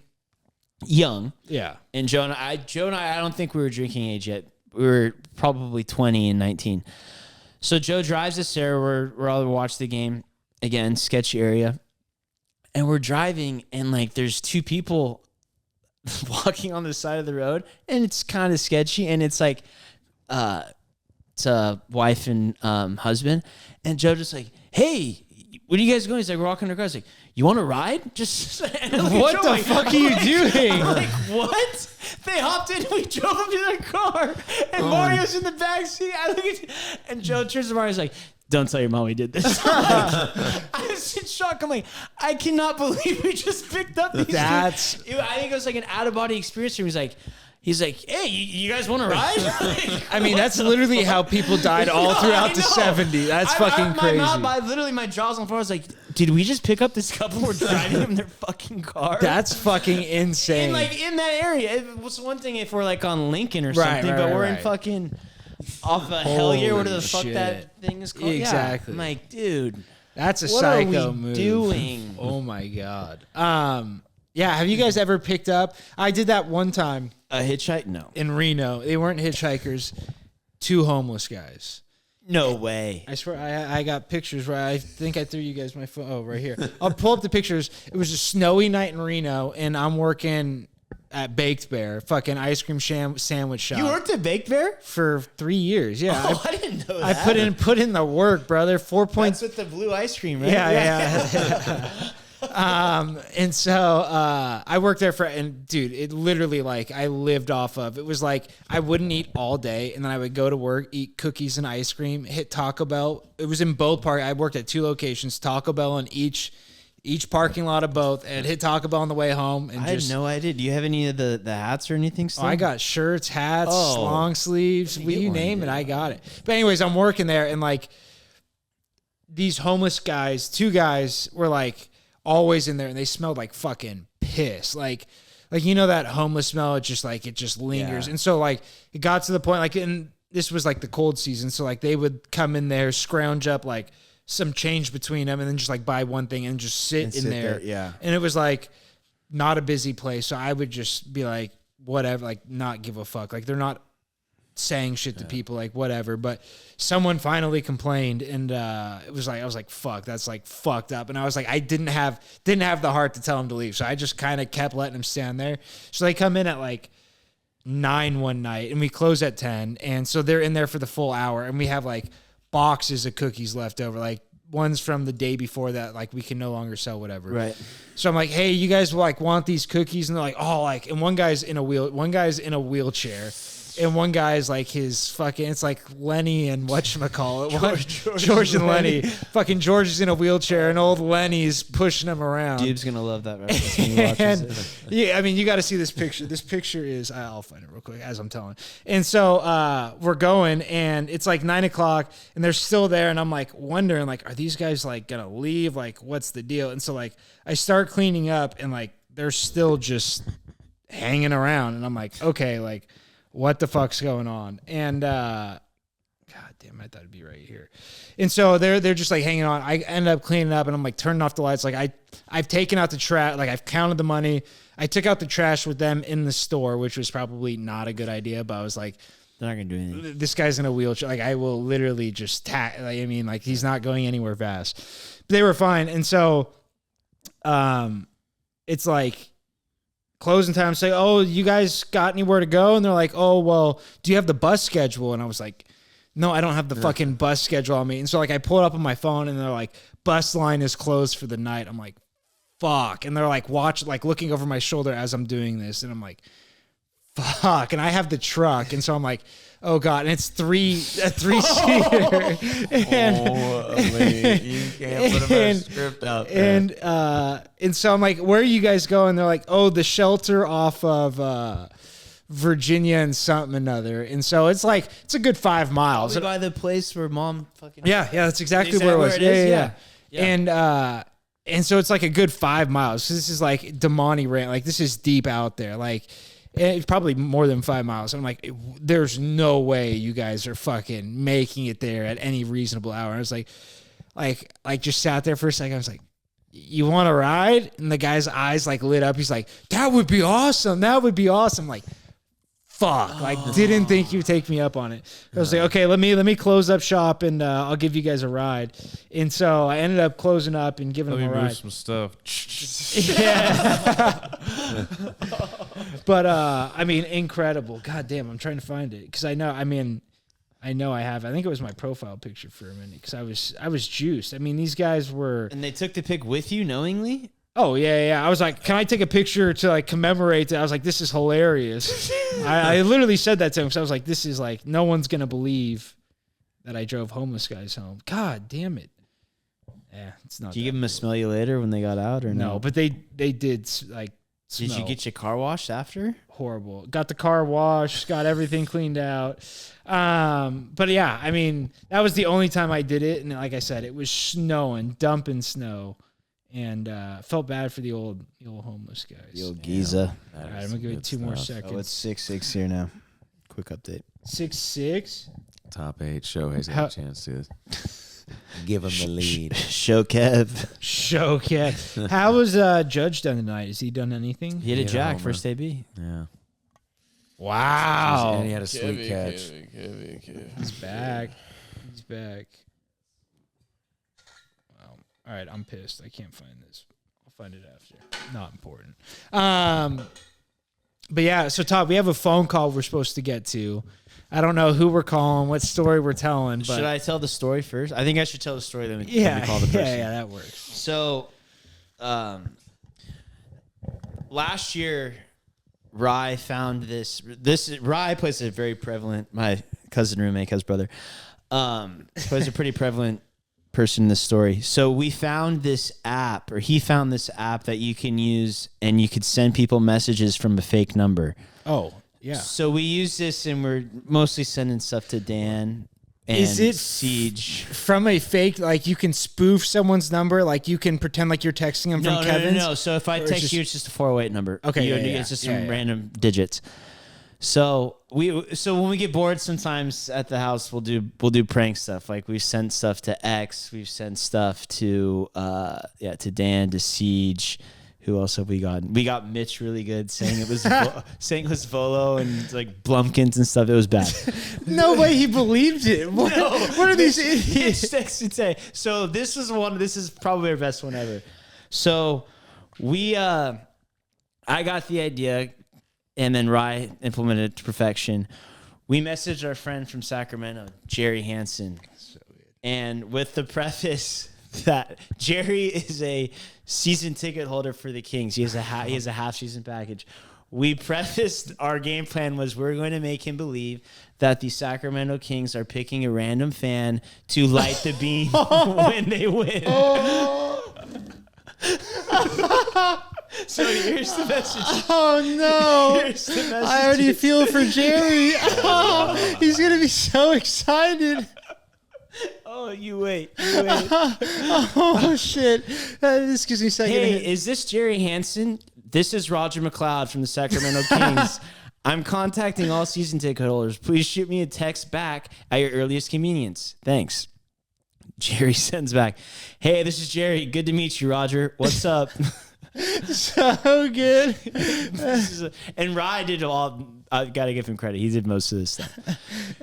Young. Yeah. And Joe and I don't think we were drinking age yet. We were probably 20 and 19. So Joe drives us there. We're all watch the game. Again, sketchy area. And we're driving, and like there's two people walking on the side of the road, and it's kind of sketchy. And it's like, it's a wife and husband. And Joe just like, hey, what are you guys going? He's like, we're walking across. Like, you want to ride? Just What the fuck are you doing? I'm like, what? They hopped in. We drove them to their car, and Mario's in the back seat. I look at, and Joe turns to Mario. He's like, don't tell your mom we did this. I was in shock. I'm like, I cannot believe we just picked up these. I think it was like an out of body experience for him. He's like, hey, you guys want to ride? I mean, that's literally how people died all throughout the 70s. That's fucking crazy. My jaw's on the floor. I was like, did we just pick up this couple? We're driving them in their fucking car. That's fucking insane. And like in that area, it was one thing if we're like on Lincoln or something, but we're in fucking off a Hellier, whatever the fuck that thing is called. Exactly. Yeah. I'm like, dude, that's a what psycho are we move. doing? Oh my god. Yeah. Have you guys ever picked up? I did that one time. A hitchhike? No. In Reno. They weren't hitchhikers. 2 homeless guys. No way. I swear, I got pictures where I think I threw you guys my phone. Oh, right here. I'll pull up the pictures. It was a snowy night in Reno, and I'm working at Baked Bear, fucking ice cream sandwich shop. You worked at Baked Bear? For 3 years, yeah. Oh, I didn't know that. I put in the work, brother. 4 points. That's with the blue ice cream, right? Yeah. And so I worked there and dude, it literally like I lived off of. It was like I wouldn't eat all day, and then I would go to work, eat cookies and ice cream, hit Taco Bell. It was in both parks. I worked at 2 locations, Taco Bell in each parking lot of both, and hit Taco Bell on the way home. And I had no idea. Do you have any of the hats or anything still? I got shirts, hats, long sleeves, you name it, I got it. But anyways, I'm working there, and like these homeless guys, 2 guys were like always in there, and they smelled like fucking piss. Like you know that homeless smell, it just lingers. Yeah. And so like it got to the point, like, and this was like the cold season, so like they would come in there, scrounge up like some change between them, and then just like buy one thing and just sit in there. Yeah. And it was like not a busy place, so I would just be like, whatever, like not give a fuck. Like they're not saying shit to people, like whatever. But someone finally complained, and it was like I was like, fuck, that's like fucked up. And I was like, I didn't have the heart to tell him to leave, so I just kind of kept letting him stand there. So they come in at like 9 one night, and we close at 10, and so they're in there for the full hour, and we have like boxes of cookies left over, like ones from the day before that like we can no longer sell, whatever. Right. So I'm like, hey, you guys like want these cookies? And they're like, oh, like, and one guy's in a wheelchair. And one guy's like his fucking, it's like Lenny and whatchamacallit. George and Lenny. Fucking George is in a wheelchair, and old Lenny's pushing him around. Dude's going to love that reference when he watches it. Yeah, I mean, you got to see this picture. This picture is, I'll find it real quick as I'm telling. And so we're going, and it's like 9 o'clock, and they're still there, and I'm like wondering, like, are these guys like going to leave? Like, what's the deal? And so like I start cleaning up, and like they're still just hanging around, and I'm like, okay, like, what the fuck's going on? And God damn, I thought it'd be right here. And so they're just like hanging on. I end up cleaning up, and I'm like turning off the lights. Like I've taken out the trash. Like I've counted the money. I took out the trash with them in the store, which was probably not a good idea. But I was like, they're not gonna do anything. This guy's in a wheelchair. Like I will literally just like he's not going anywhere fast. But they were fine. And so, it's like closing time, say, oh, you guys got anywhere to go? And they're like, oh, well, do you have the bus schedule? And I was like, no, I don't have the fucking bus schedule on me. And so like I pull it up on my phone and they're like, bus line is closed for the night. I'm like, fuck. And they're like, looking over my shoulder as I'm doing this. And I'm like, fuck. And I have the truck. And so I'm like, oh God. And it's a three-seater. You can't put a better script out there. And so I'm like, where are you guys going? They're like, oh, the shelter off of Virginia and something another. And so it's like, it's a good 5 miles. Probably by the place where mom fucking... Yeah, that's exactly Is that where it was. where it is? Yeah. And so it's like a good 5 miles. So this is like Damani Ranch. Like this is deep out there. Like it's probably more than 5 miles. And I'm like, there's no way you guys are fucking making it there at any reasonable hour. And I was like just sat there for a second. I was like, you want to ride? And the guy's eyes like lit up. He's like, that would be awesome. That would be awesome. Like, fuck, like didn't think you'd take me up on it. I was like, okay, let me close up shop and I'll give you guys a ride. And so I ended up closing up and giving them a ride. Some stuff. Yeah. But I mean, incredible. God damn, I'm trying to find it because I know I have. I think it was my profile picture for a minute because I was juiced. I mean, these guys were. And they took the pic with you knowingly? Oh, yeah. I was like, can I take a picture to like commemorate that? I was like, this is hilarious. I literally said that to him because I was like, this is like, no one's going to believe that I drove homeless guys home. God damn it. Yeah, it's not. Did you give them a smell you later when they got out or no? No, but they did like smell. Did you get your car washed after? Horrible. Got the car washed, got everything cleaned out. But yeah, I mean, that was the only time I did it. And like I said, it was snowing, dumping snow. And felt bad for the old homeless guys. The old Giza. All right, I'm gonna give it 2 more seconds. Oh, it's 6-6 here now. Quick update. 6-6. Top 8. Shohei's got a chance to give him the lead. Shokev. How was Judge done tonight? Has he done anything? He hit a jack first AB. Yeah. Wow. And he had a sweet catch. He's back. All right, I'm pissed. I can't find this. I'll find it after. Not important. But yeah, so Todd, we have a phone call we're supposed to get to. I don't know who we're calling, what story we're telling. But should I tell the story first? I think I should tell the story, then we call the person. Yeah, that works. So, last year, Rye found this. Rye plays a very prevalent. My cousin roommate, cousin brother, plays a pretty prevalent person in this story. So we found this app, or he found this app that you can use, and you could send people messages from a fake number. Oh, yeah. So we use this, and we're mostly sending stuff to Dan. And is it Siege from a fake? Like you can spoof someone's number, like you can pretend like you're texting them from Kevin's. No. So if I text you, it's just a 408 number. Okay, it's just some random digits. So when we get bored, sometimes at the house we'll do prank stuff. Like we've sent stuff to X, we've sent stuff to Dan, to Siege. Who else have we gotten? We got Mitch really good saying it was Volo and like Blumpkins and stuff. It was bad. No way he believed it. What are these idiots? So this is probably our best one ever. So I got the idea. And then Rye implemented it to perfection. We messaged our friend from Sacramento, Jerry Hansen. And with the preface that Jerry is a season ticket holder for the Kings. He has a half season package. We prefaced our game plan was we're going to make him believe that the Sacramento Kings are picking a random fan to light the beam when they win. So here's the message. Oh no! Here's the message. I already feel for Jerry. Oh, he's gonna be so excited. Oh, you wait. Oh shit! This gives me second. Hey, is this Jerry Hansen? This is Roger McLeod from the Sacramento Kings. I'm contacting all season ticket holders. Please shoot me a text back at your earliest convenience. Thanks. Jerry sends back, hey, this is Jerry. Good to meet you, Roger. What's up? So good. And Rye did all. I gotta give him credit. He did most of this stuff.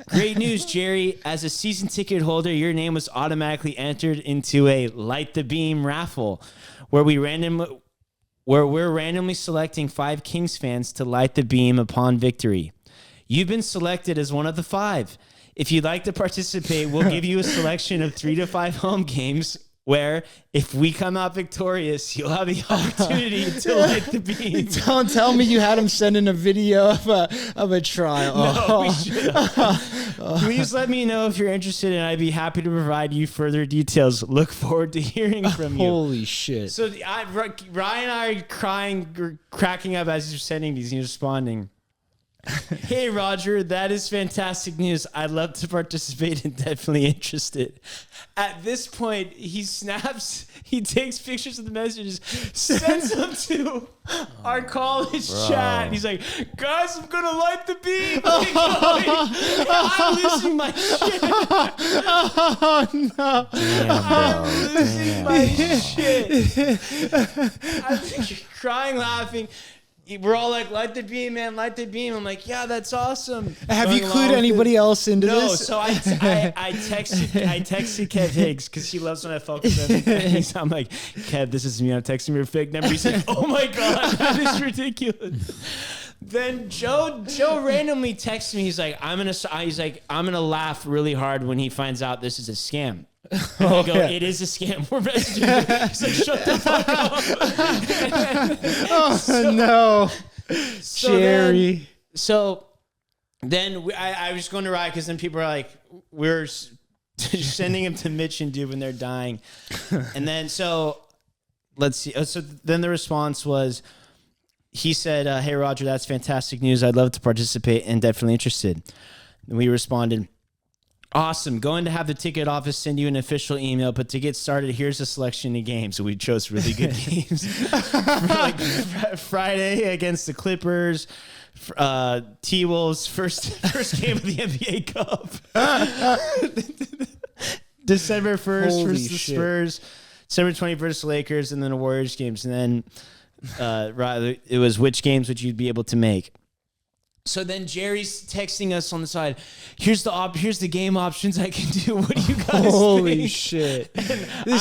Great news, Jerry. As a season ticket holder, your name was automatically entered into a Light the Beam raffle, where we're randomly selecting 5 Kings fans to light the beam upon victory. You've been selected as one of the 5. If you'd like to participate, we'll give you a selection of 3 to 5 home games where if we come out victorious, you'll have the opportunity to light the beam. Don't tell me you had him send in a video of a trial. No, we should have. Please let me know if you're interested, and I'd be happy to provide you further details. Look forward to hearing from you. Holy shit. So Ryan and I are cracking up as you're sending these and you're responding. Hey, Roger, that is fantastic news. I'd love to participate and definitely interested. At this point, he takes pictures of the messages, sends them to our college chat. And he's like, guys, I'm going to light the beam. I'm losing my shit. Oh, no. I'm losing my shit. I'm crying, laughing. We're all like, light the beam, man, light the beam. I'm like, yeah, that's awesome. Have you clued anybody else into this? No, so I texted Kev Higgs because he loves when I focus on everything. I'm like, Kev, this is me. I'm texting your fake number. He's like, oh my God, that is ridiculous. Then Joe randomly texts me. He's like, I'm gonna laugh really hard when he finds out this is a scam. And I go, it is a scam. We're messaging. He's like, shut the fuck up. No. Jerry. Then I was going to ride because then people are like, we're sending him to Mitch and Dude when they're dying. And then, so let's see. So then the response was, he said, hey, Roger, that's fantastic news. I'd love to participate and definitely interested. And we responded, awesome. Going to have the ticket office send you an official email, but to get started, here's a selection of games. So we chose really good games. Like Friday against the Clippers, T-Wolves, first game of the NBA Cup. December 1st versus the Spurs, December 21st versus the Lakers, and then the Warriors games. And then it was which games would you be able to make? So then Jerry's texting us on the side. Here's the game options I can do. What do you guys Holy think? shit! I'm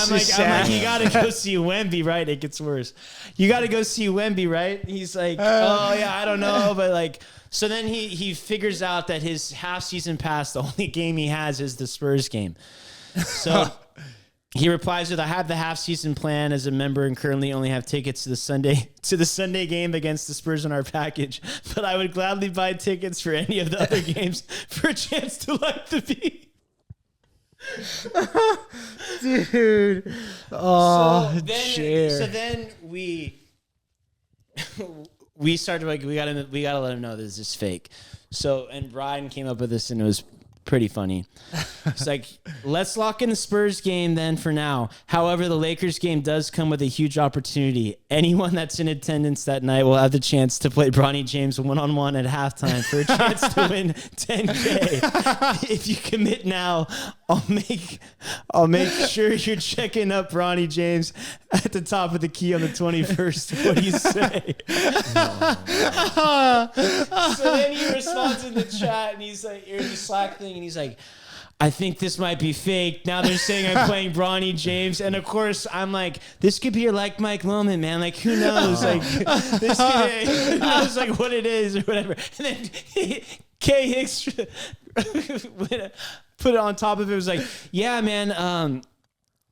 like, you gotta go see Wemby, right? It gets worse. You gotta go see Wemby, right? He's like, oh yeah, I don't know, but like, so then he figures out that his half season pass, the only game he has is the Spurs game. So he replies with, I have the half season plan as a member and currently only have tickets to the Sunday game against the Spurs in our package, but I would gladly buy tickets for any of the other games for a chance to light the beam. Dude. Oh, so then we started like, we gotta let him know this is fake. So, and Brian came up with this and it was pretty funny. It's like, let's lock in the Spurs game then for now. However, the Lakers game does come with a huge opportunity. Anyone that's in attendance that night will have the chance to play Bronny James one-on-one at halftime for a chance to win $10K. If you commit now, I'll make sure you're checking up Bronny James at the top of the key on the 21st. What do you say? So then he responds in the chat and he's like, here's the Slack thing, and he's like, I think this might be fake. Now they're saying I'm playing Bronny James. And of course, I'm like, this could be your like Mike moment, man. Like, who knows? Like, this could, who knows like what it is or whatever. And then K Hicks put it on top of it. It was like, yeah, man,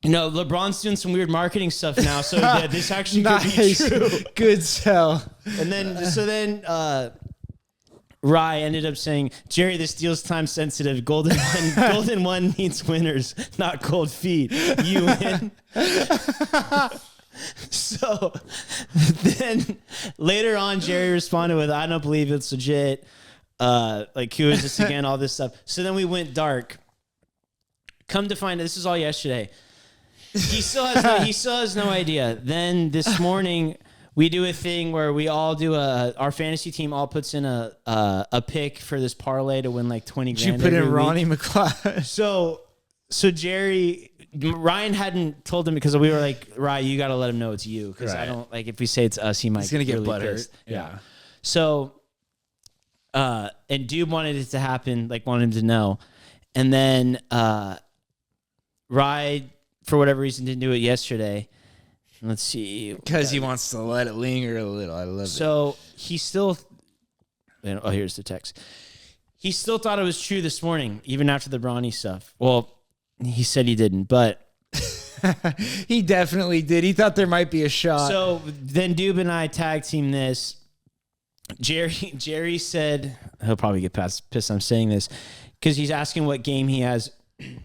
LeBron's doing some weird marketing stuff now. So yeah, this actually could be true. Good sell. And then, Rye ended up saying, Jerry, this deal's time sensitive. Golden one needs winners, not cold feet. You win. So then later on, Jerry responded with, I don't believe it's legit. Like, who is this again? All this stuff. So then we went dark. Come to find out, this is all yesterday. He still has no idea. Then this morning, we do a thing where we all do our fantasy team all puts in a pick for this parlay to win like 20 grand. You put in week. Ronnie McCloud. So Ryan hadn't told him because we were like, Ryan, you got to let him know it's you. Because I don't like, if we say it's us, he might He's going to get really butthurt. pissed. Yeah. So, and Dude wanted it to happen, like wanted him to know. And then Ryan, for whatever reason, didn't do it yesterday. Let's see. Because he wants to let it linger a little. I love it. So he still... Oh, here's the text. He still thought it was true this morning, even after the Bronny stuff. Well, he said he didn't, but He definitely did. He thought there might be a shot. so then Doob and I tag team this. Jerry said he'll probably get pissed I'm saying this because he's asking what game he has. He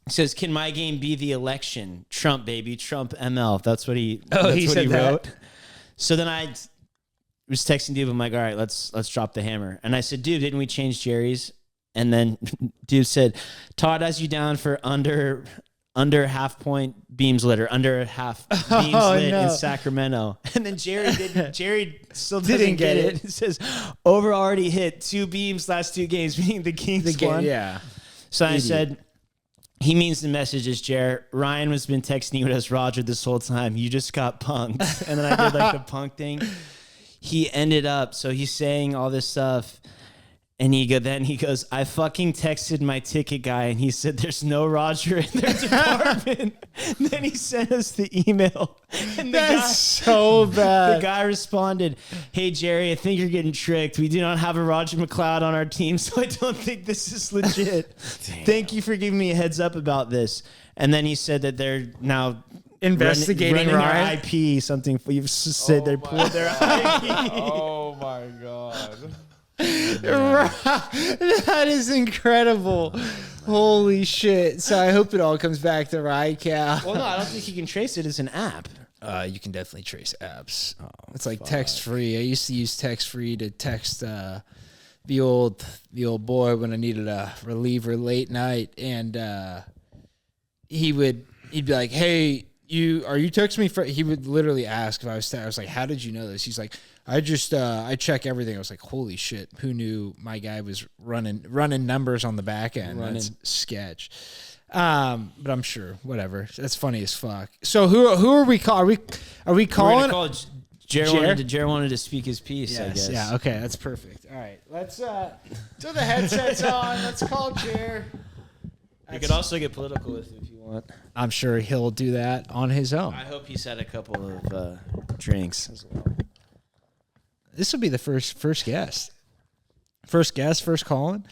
says, "Can my game be the election? Trump, baby, Trump ML." That's what he. Oh, that's he what said he that? wrote. So then I was texting Doob. I'm like, "All right, let's drop the hammer." And I said, "Dude, didn't we change Jerry's?" And then Doob said, "Todd has you down for under half point beams lit or under half beams lit no. in Sacramento." And then Jerry still Didn't didn't get get it. it. It says over already hit 2 beams last 2 games, meaning the Kings won. Yeah. So I Idiot. said, he means the message is, Jer, Ryan has been texting you as Roger this whole time. You just got punked. And then I did like the punk thing. He ended up, so he's saying all this stuff. And then he goes, I fucking texted my ticket guy and he said there's no Roger in their department. And then he sent us the email. And That's so the bad. guy responded, "Hey Jerry, I think you're getting tricked. We do not have a Roger McLeod on our team, so I don't think this is legit. Thank you for giving me a heads up about this." And then he said that they're now Investigating running Ryan. our IP. Something you've said they pulled their IP. Oh my god. That is incredible. Holy shit. So I hope it all comes back to Rycal. Well, no, I don't think you can trace it as an app. You can definitely trace apps. It's like text free. I used to use text free to text the old boy when I needed a reliever late night, and he'd be like, "Hey, are you texting me?" He would literally ask if I was. I was like, "How did you know this?" He's like, "I just I check everything." I was like, "Holy shit! Who knew my guy was running numbers on the back end?" That's sketch. But I'm sure whatever. That's funny as fuck. So who are we calling? Are we calling? Jer wanted to speak his piece. I guess. Yeah. Okay. That's perfect. All right. Let's throw the headsets on. Let's call Jer. You could also get political with it if you want. I'm sure he'll do that on his own. I hope he's had a couple of drinks as well. This will be the first guest. First calling.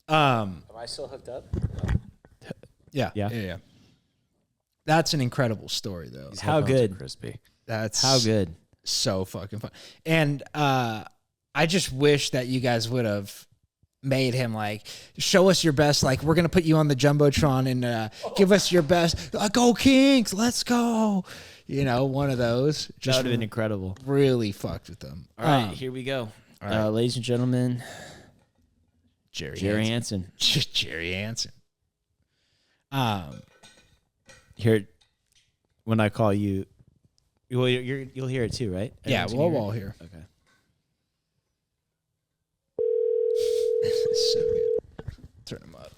Am I still hooked up? Yeah. That's an incredible story, though. How good? Crispy. That's How good? so fucking fun. And I just wish that you guys would have made him like show us your best. Like, we're gonna put you on the jumbotron and give us your best. Go Kings, let's go. You know, one of those. That Just would have been incredible. really fucked with them. All right, here we go. right. Ladies and gentlemen, Jerry Hansen. Jerry Hansen. Here, when I call you, well, you'll hear it too, right? Yeah, Everyone's we'll gonna all hear. Okay. So good. Turn him up.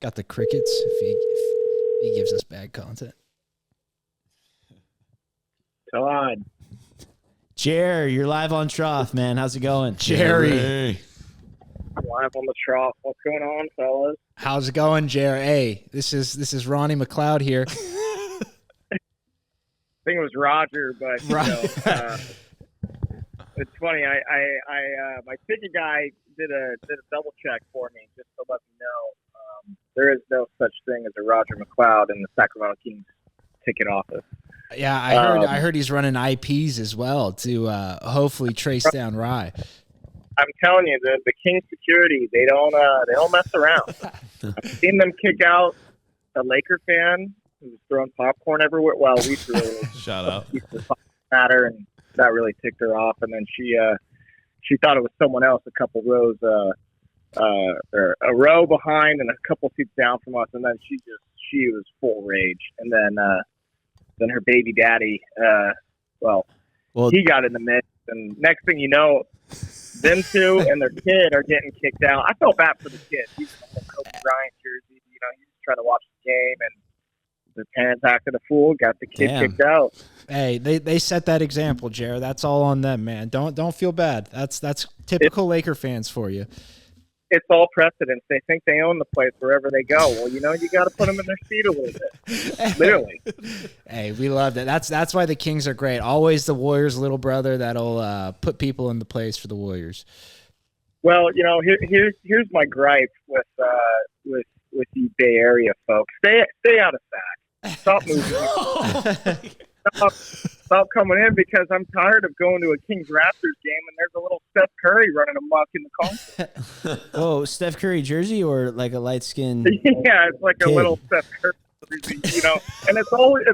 Got the crickets if he gives us bad content. Todd. Jer, you're live on Trough, man. How's it going? Jerry. I'm live on the trough. What's going on, fellas? How's it going, Jerry? Hey, this is Ronnie McLeod here. I think it was Roger, but you know, it's funny. I my ticket guy did a double check for me just to let me know there is no such thing as a Roger McLeod in the Sacramento Kings ticket office. Yeah, I heard he's running IPs as well to hopefully trace down Rye. I'm telling you, the Kings security they don't mess around. I've seen them kick out a Laker fan who was throwing popcorn everywhere. Well, we threw it. Shout out. Matter, and that really ticked her off. And then she thought it was someone else, a couple rows, or a row behind and a couple seats down from us. And then she was full rage. And then her baby daddy, well, he got in the mix. And next thing you know, them two and their kid are getting kicked out. I felt bad for the kid. He's in a Kobe Bryant jersey. You know, he's just trying to watch the game, and the parents acted a fool, got the kid kicked out. Hey, they set that example, Jared. That's all on them, man. Don't feel bad. That's typical Laker fans for you. it's all precedence. They think they own the place wherever they go. Well, you got to put them in their seat a little bit. Literally. Hey, we love that. That's why the Kings are great. Always the Warriors' little brother that'll put people in the place for the Warriors. Well, here's my gripe with you Bay Area folks. Stay out of Sac. Stop moving. Stop coming in, because I'm tired of going to a Kings Raptors game and there's a little Steph Curry running amok in the concert. Oh, Steph Curry jersey or like a light skin? Yeah, it's like kid. A little Steph Curry jersey, and it's always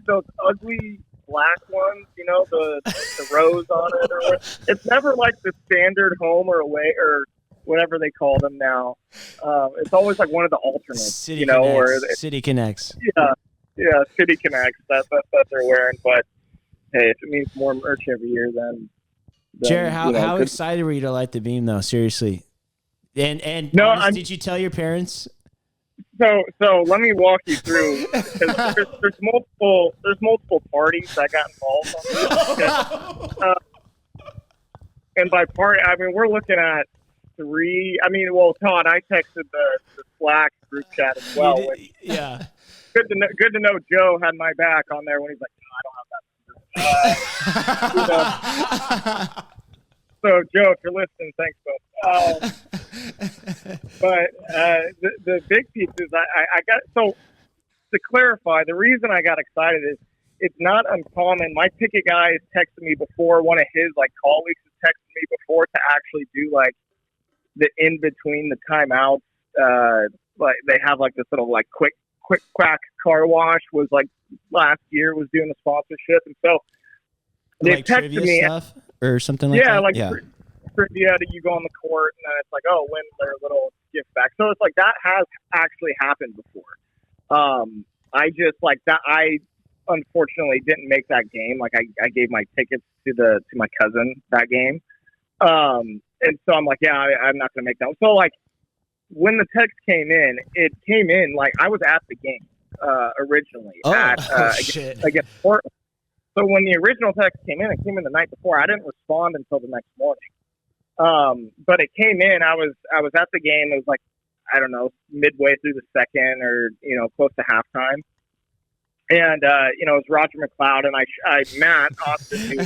those ugly black ones, the rose on it, or what. It's never like the standard home or away or whatever they call them now. It's always like one of the alternates, City Connects. or City Connects. Yeah, City Connects that they're wearing. But hey, if it means more merch every year, then Jared, how excited were you to light the beam, though? Seriously. And no, did you tell your parents? So let me walk you through, because there's multiple parties that got involved on this. And by party, I mean we're looking at 3. I mean, well, Todd, I texted the Slack group chat as well. Yeah. Good to know Joe had my back on there when he's like, no, I don't have that. So Joe, if you're listening, thanks, bud. But the big piece is I got, so to clarify, the reason I got excited is it's not uncommon. My ticket guy has texted me before. One of his colleagues has texted me before to actually do the in between the timeouts. They have this little quick quack car wash was last year was doing the sponsorship, and so they texted me stuff or something like that. Trivia that you go on the court and then it's win their little gift back. So it's that has actually happened before. I just that I unfortunately didn't make that game. I gave my tickets to my cousin that game. And so I'm I'm not gonna make that. So when the text came in, it came in I was at the game originally against Portland. So when the original text came in, it came in the night before. I didn't respond until the next morning. But it came in. I was at the game. It was I don't know, midway through the second or close to halftime. And it was Roger McLeod and I Matt Austin, who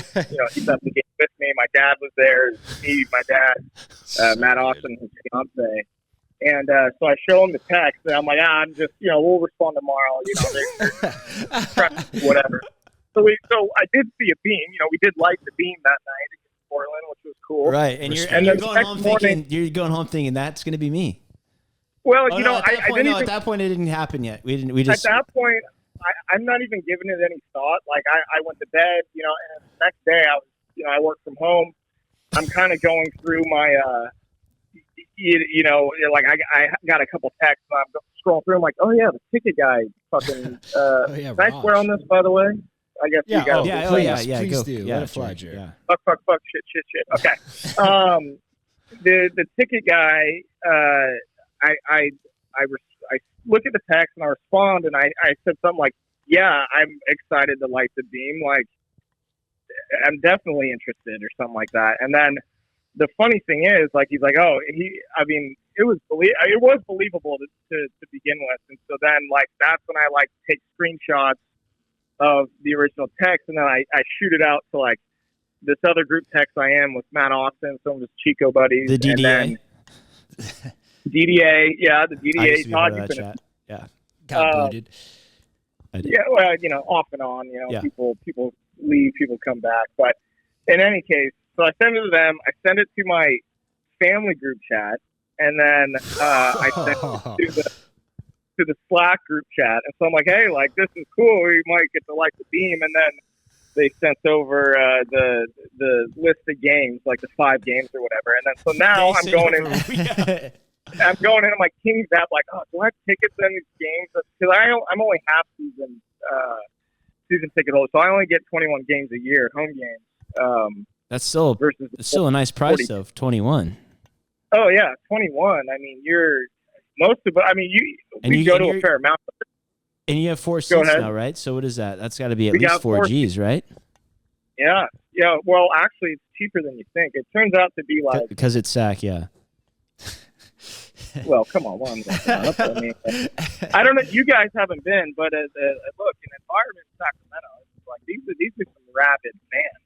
he's at the game with me. My dad was there. Me, my dad, Matt Austin, his fiance. And so I show him the text, and I'm I'm just, we'll respond tomorrow, whatever. So I did see a beam. We did light the beam that night against Portland, which was cool. Right, and you're going home thinking that's going to be me. Well, at that point it didn't happen yet. We just at that point I'm not even giving it any thought. I went to bed, and the next day I worked from home. I'm kind of going through my I got a couple texts. And I'm scrolling through. I'm like, oh yeah, the ticket guy. Fucking. Can I swear on this, by the way? I guess you guys. Please do. Yeah, let it fly, Jared. Yeah. Fuck, shit. Okay. The ticket guy. I look at the text and I respond and I said something yeah, I'm excited to light the beam. I'm definitely interested or something like that. And then the funny thing is, he's it was believable to begin with. And so then, that's when I take screenshots of the original text, and then I shoot it out to this other group text I am with Matt Austin, some of his Chico buddies, the DDA. And then DDA, yeah, the DDA. Todd, yeah, got booted. Yeah, well, off and on. People leave, people come back, but in any case. So I send it to them. I send it to my family group chat, and then I send it to the Slack group chat. And so I'm hey, this is cool. We might get to light the beam. And then they sent over the list of games, the 5 games or whatever. And then so now I'm going in. I'm going in on my Kings app, oh, do I have tickets in these games? Because I'm only half season ticket holder, so I only get 21 games a year, home games. That's still a nice price 40. though, 21. Oh yeah, 21. I mean, you go to a fair amount. And you have 4 seats now, right? So what is that? That's got to be at least 4 Gs, right? Yeah. Well, actually, it's cheaper than you think. It turns out to be because it's SAC, yeah. well, come on, one. I mean, I don't know. You guys haven't been, but look, in environment in Sacramento, it's like these are some rabid fans.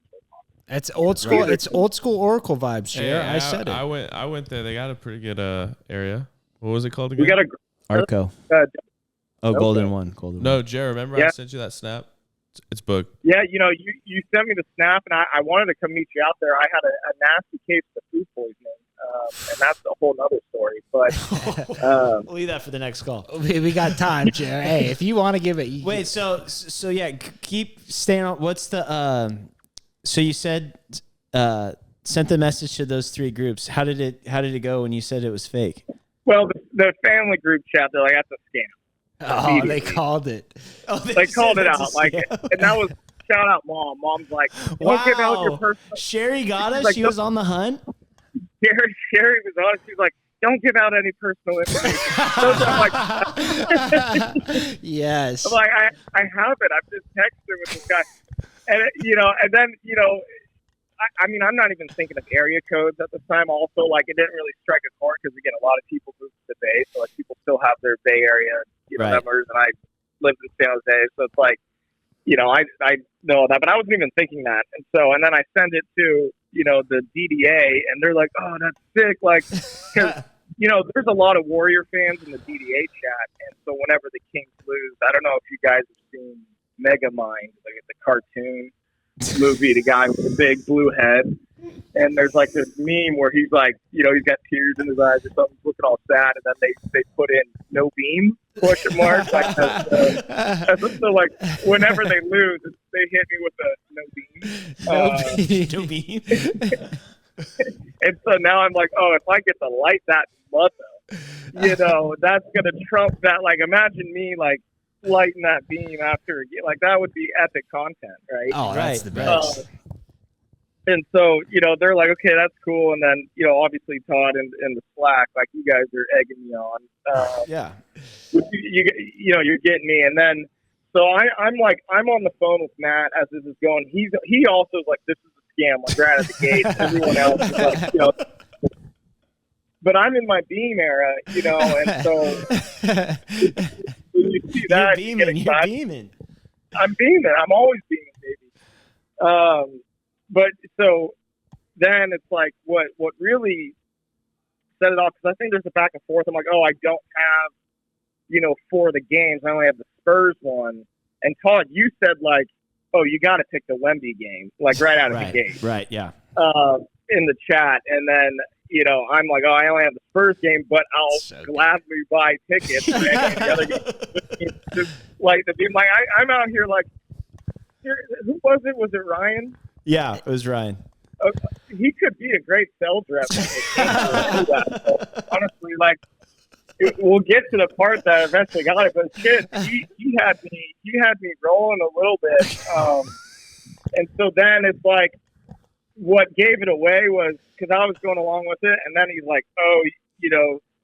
It's old school. Right. It's old school Oracle vibes, Jer. Yeah, I said it. I went there. They got a pretty good area. What was it called again? We got a Arco. Nope. Golden one. Golden No, one. Jer, remember Yeah. I sent you that snap? It's Boog. Yeah, you sent me the snap, and I wanted to come meet you out there. I had a nasty case of food poisoning, and that's a whole other story. But We'll leave that for the next call. We got time, Jer. Hey, if you want to give it, Wait, so yeah, keep staying on. What's the So you said sent the message to those 3 groups. How did it go when you said it was fake? well, the family group chat, they're like, that's a scam. Oh, they Immediately. called it. Oh, They called it said out, that's a like, scam. and that was shout out, mom. Mom's like, don't give out your Wow. personal. Sherry got us. Like, She was on the hunt. Sherry was on. She's like, don't give out any personal information. So I'm like, Yes. I'm like, I have it. I'm just texting with this guy, and and then I mean, I'm not even thinking of area codes at the time. Also, like, it didn't really strike a chord because again, a lot of people moved to the Bay, so like people still have their Bay Area, Right. numbers, and I lived in San Jose, so it's like, I know that, but I wasn't even thinking that, and then I send it to the DDA, and they're like, oh, that's sick, like, because. There's a lot of Warrior fans in the DDA chat, and so whenever the Kings lose, I don't know if you guys have seen Megamind, like the cartoon movie, the guy with the big blue head, and there's like this meme where he's like, he's got tears in his eyes or something, looking all sad, and then they put in no beam ? Like so like whenever they lose, they hit me with a no beam. No beam. And so now I'm like, oh, if I get to light that motto, that's going to trump that. Like, imagine me, like, lighting that beam after a game. Like, that would be epic content, right? Oh, that's the Right. best. And so, they're like, okay, that's cool. And then, obviously Todd and the Slack, like, you guys are egging me on. Yeah. You're getting me. And then, so I'm on the phone with Matt as this is going. He also is like, this is a scam. Like, right at the gate. Everyone else is like, but I'm in my beam era, and so when you see that, you get You're excited. beaming. I'm beaming. I'm always beaming, baby. But so then it's like what really set it off, because I think there's a back and forth. I'm like, oh, I don't have, 4 of the games. I only have the Spurs one. And Todd, you said like, oh, you got to pick the Wemby game, like right out of the gate. Right, yeah. In the chat. And then, I'm like, oh, I only have the Spurs game, but I'll gladly buy tickets for any of the other games. Just like, I'm out here like, who was it? Was it Ryan? Yeah, it was Ryan. He could be a great sales rep. Honestly, like, we'll get to the part that eventually got it, but shit, he had me rolling a little bit. And so then it's like, what gave it away was because I was going along with it, and then he's like, oh,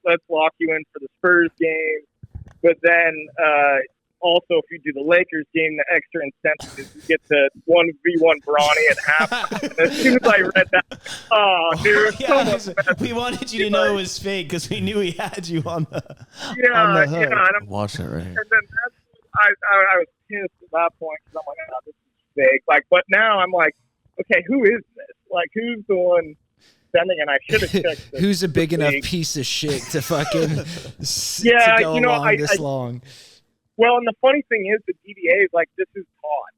let's lock you in for the Spurs game. But then also, if you do the Lakers game, the extra incentive is you get the 1v1 Bronny at half. As soon as I read that, oh, dude, Yeah, so much better. we wanted you to know it was fake because we knew we had you on the Yeah, on the hook. and I'm, Watch it right here. and then that's I was pissed at that point because I'm like, oh, this is fake. Like, but now I'm like, okay, who is this? Like, who's the one sending? And I should have checked. Who's a big enough league. piece of shit to fucking Yeah, to go you know, along I- this long? Well, and the funny thing is, the DDA is like, this is Todd.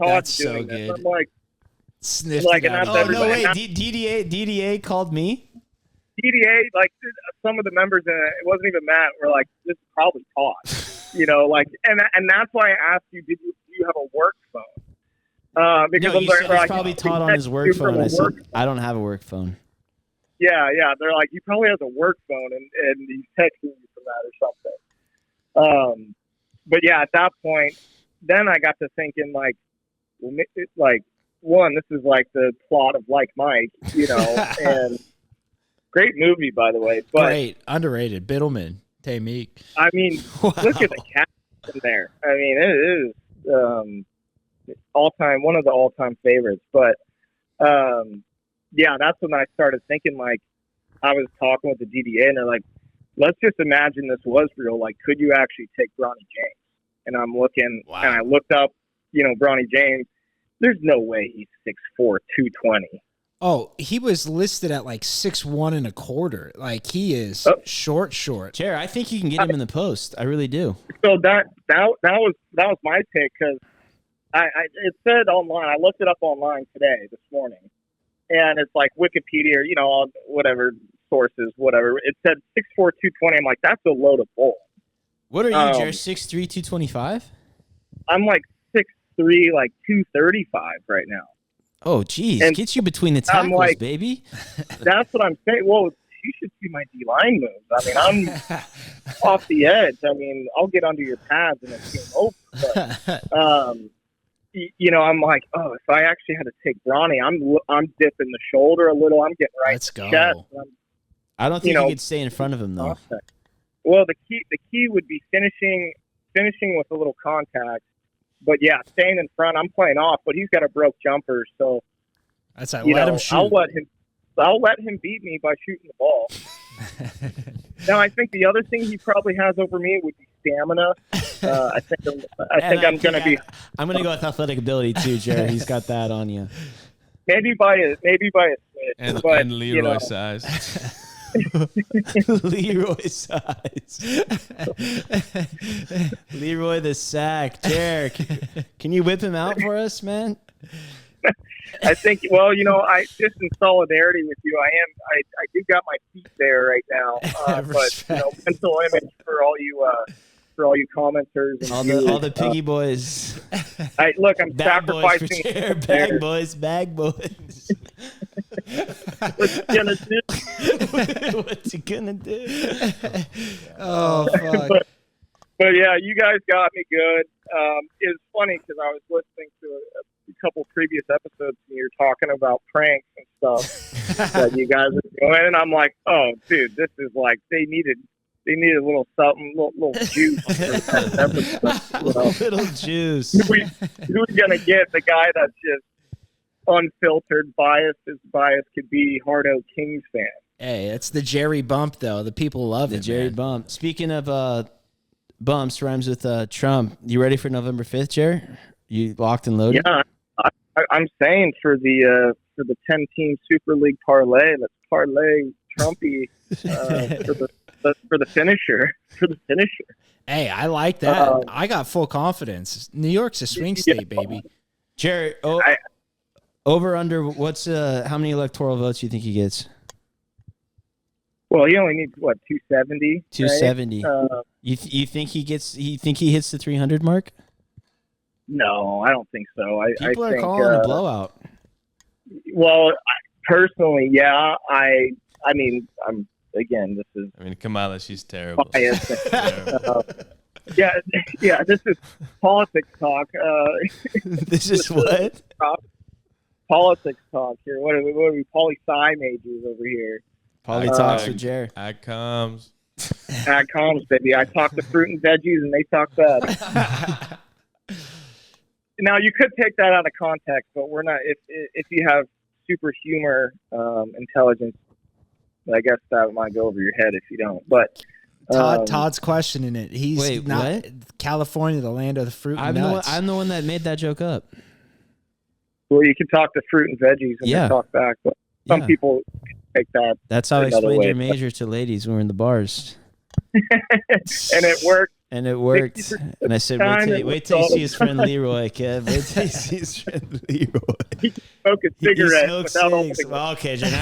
Todd's That's so doing this. good. I'm like, Sniffed Like, it and out that's of Oh no, everybody. wait! DDA called me. DDA, like some of the members in it wasn't even Matt. Were like, this is probably Todd. Like, and that's why I asked you, do you have a work phone? Because No, I'm you said like, it's probably Todd on his work phone. I said I don't have a work phone. Yeah. They're like, he probably has a work phone, and he's texting you from that or something. But yeah, at that point, then I got to thinking like, well, like one, this is like the plot of Like Mike, and great movie by the way. But Great, underrated. Biddleman, Tay Meek. I mean, look at the cast in there. I mean, it is one of the all-time favorites. But yeah, that's when I started thinking like, I was talking with the DDA, and they're like, let's just imagine this was real. Like, could you actually take Bronny James? And I'm looking, and I looked up, Bronny James. There's no way he's 6'4", 220. Oh, he was listed at like 6'1" and a quarter. Like, he is short. Jer, I think you can get him in the post. I really do. So that was my take, because it said online. I looked it up online this morning, and it's like Wikipedia, whatever sources, whatever. It said 6'4", 220. I'm like, that's a load of bull. What are you, Jer? 6'3", 225? I'm like 6'3", like 235 right now. Oh, geez. Get you between the tackles, like, baby. That's what I'm saying. Well, you should see my D-line moves. I mean, I'm off the edge. I mean, I'll get under your pads and it's game over. But, I'm like, if I actually had to take Bronny, I'm dipping the shoulder a little. I'm getting right Let's go. chest. I don't think you could stay in front of him, though. Well, the key would be finishing with a little contact. But yeah, staying in front, I'm playing off, but he's got a broke jumper, so that's right. Let him shoot. I'll let him beat me by shooting the ball. Now, I think the other thing he probably has over me would be stamina. I think I'm going to be. I'm going to go with athletic ability too, Jerry. He's got that on you. Maybe by a switch, and Leroy size. Leroy size. Leroy the sack. Jer, can you whip him out for us, man? I think, I just in solidarity with you, I do got my feet there right now. But mental image for all you commenters and all the piggy boys. I'm bag sacrificing boys, bag boys. What's he gonna do? What's he gonna do? Oh, fuck. But yeah, you guys got me good. It's funny because I was listening to a couple previous episodes and you're talking about pranks and stuff that you guys are doing, and I'm like, oh, dude, this is like they needed a little something, little juice. For that episode, Little juice. Who's gonna get the guy that's just unfiltered bias as bias could be? Hardo Kings fan. Hey, it's the Jerry bump though. The people love it. Jerry man. bump. Speaking of bumps, rhymes with Trump. You ready for November 5th, Jerry? You locked and loaded? Yeah, I'm saying for the 10-team Super League parlay, let's parlay Trumpy for the finisher. Hey, I like that. I got full confidence. New York's a swing state, baby. Jerry, over under. What's how many electoral votes do you think he gets? Well, he only needs 270. 270. Right? You think he gets? You think he hits the 300 mark? No, I don't think so. People I are think, calling a blowout. Well, personally, yeah. I mean, this is. I mean, Kamala, she's terrible. Yeah. This is politics talk. This is what? Politics talk here. What are we poli-sci majors over here? Poly talks with Jerry. Ag comms, baby. I talk to fruit and veggies, and they talk that. Now, you could take that out of context, but we're not. If you have super humor intelligence, I guess that might go over your head if you don't. But Todd's questioning it. He's not what? California, the land of the fruit and nuts. I'm the one that made that joke up. Well, you can talk to fruit and veggies and they talk back, but some people take that. That's how I explained your major to ladies when we were in the bars. And it worked. And I said, wait till you see his friend Leroy, Kev. Wait till you see his friend Leroy. He can smoke a cigarette. He smokes cigs. Well, okay, Jen,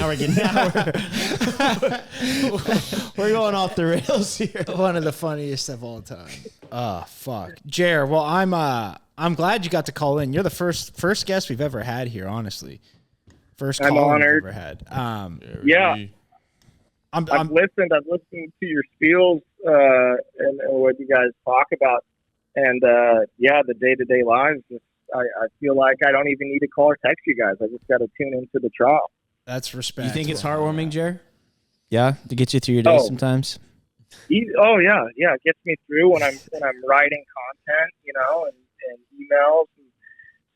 we're going off the rails here. One of the funniest of all time. Oh, fuck. Jer, well, I'm glad you got to call in. You're the first guest we've ever had here, honestly. First call we've ever had. Yeah. I've listened to your spiels and what you guys talk about, and the day-to-day lives. I feel like I don't even need to call or text you guys. I just got to tune into the trial. That's respect. You think it's heartwarming, Jer? Yeah, to get you through your day sometimes. Yeah, it gets me through when I'm writing content, and emails. And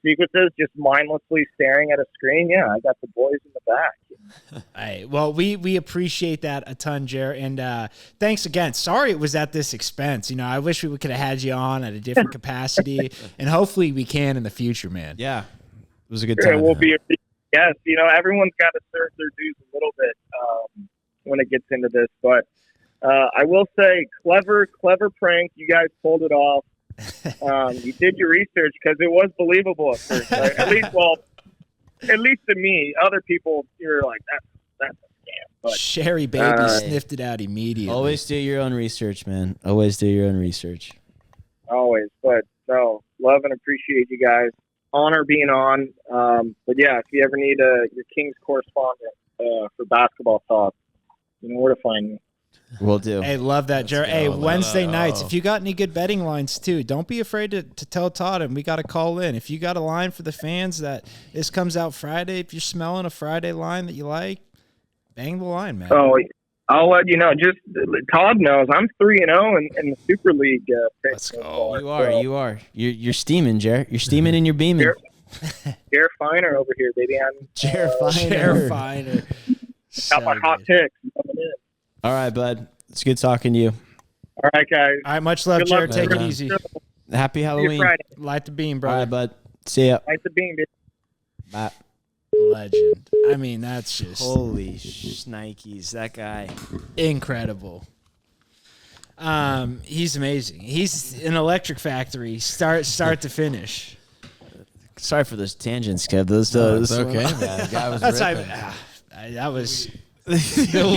sequences, just mindlessly staring at a screen. Yeah, I got the boys in the back. Hey, well, we appreciate that a ton, Jer, and thanks again. Sorry it was at this expense. You know, I wish we could have had you on at a different capacity, and hopefully we can in the future, man. Yeah, it was a good Sure, time. we'll be. Yes, you know, everyone's got to serve their dues a little bit when it gets into this, but I will say, clever prank. You guys pulled it off. You did your research because it was believable at first. Right? At least to me. Other people, you're like, that's a scam. But Sherry baby sniffed it out immediately. Always do your own research, man. Always do your own research. always. But no, love and appreciate you guys. Honor being on. But yeah, if you ever need your Kings correspondent for basketball talk, you know where to find me. Will do. Hey, love that, Jared. Hey, Wednesday nights, Oh. if you got any good betting lines too, don't be afraid to tell Todd, and we got to call in. If you got a line for the fans that this comes out Friday, if you're smelling a Friday line that you like, bang the line, man. Oh, I'll let you know. Just Todd knows I'm 3-0 in the Super League picks. Let's go. You are. You're steaming, Jared. You're steaming and you're beaming. Jared Finer over here, baby. I'm Jared Finer. Jared Finer. got my hot picks coming in. All right, bud. It's good talking to you. All right, guys. All right, much love, Good luck, Jared. Take it man. easy. Happy See you Halloween. Friday. Light the beam, All brother. right, bud. See ya. Nice to be here. Bye. Legend. I mean, that's just Holy shnikes, that guy. incredible. He's amazing. He's an electric factory, start to finish. Sorry for those tangents, Kev. Those It's okay, man. The guy was That's ripping. that was the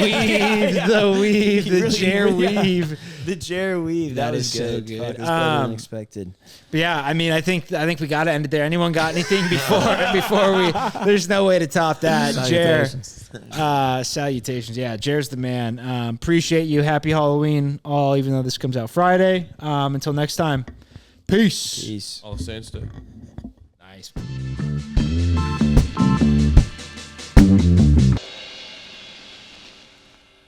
weave, the Jer weave. The Jer weave. That That is was so good. good. Fuck, that's better than expected. But yeah, I mean, I think we got to end it there. Anyone got anything before we? There's no way to top that. Jer, salutations. Yeah, Jer's the man. Appreciate you. Happy Halloween, all. Even though this comes out Friday. Until next time, peace. Peace. All the Saints Day. Nice.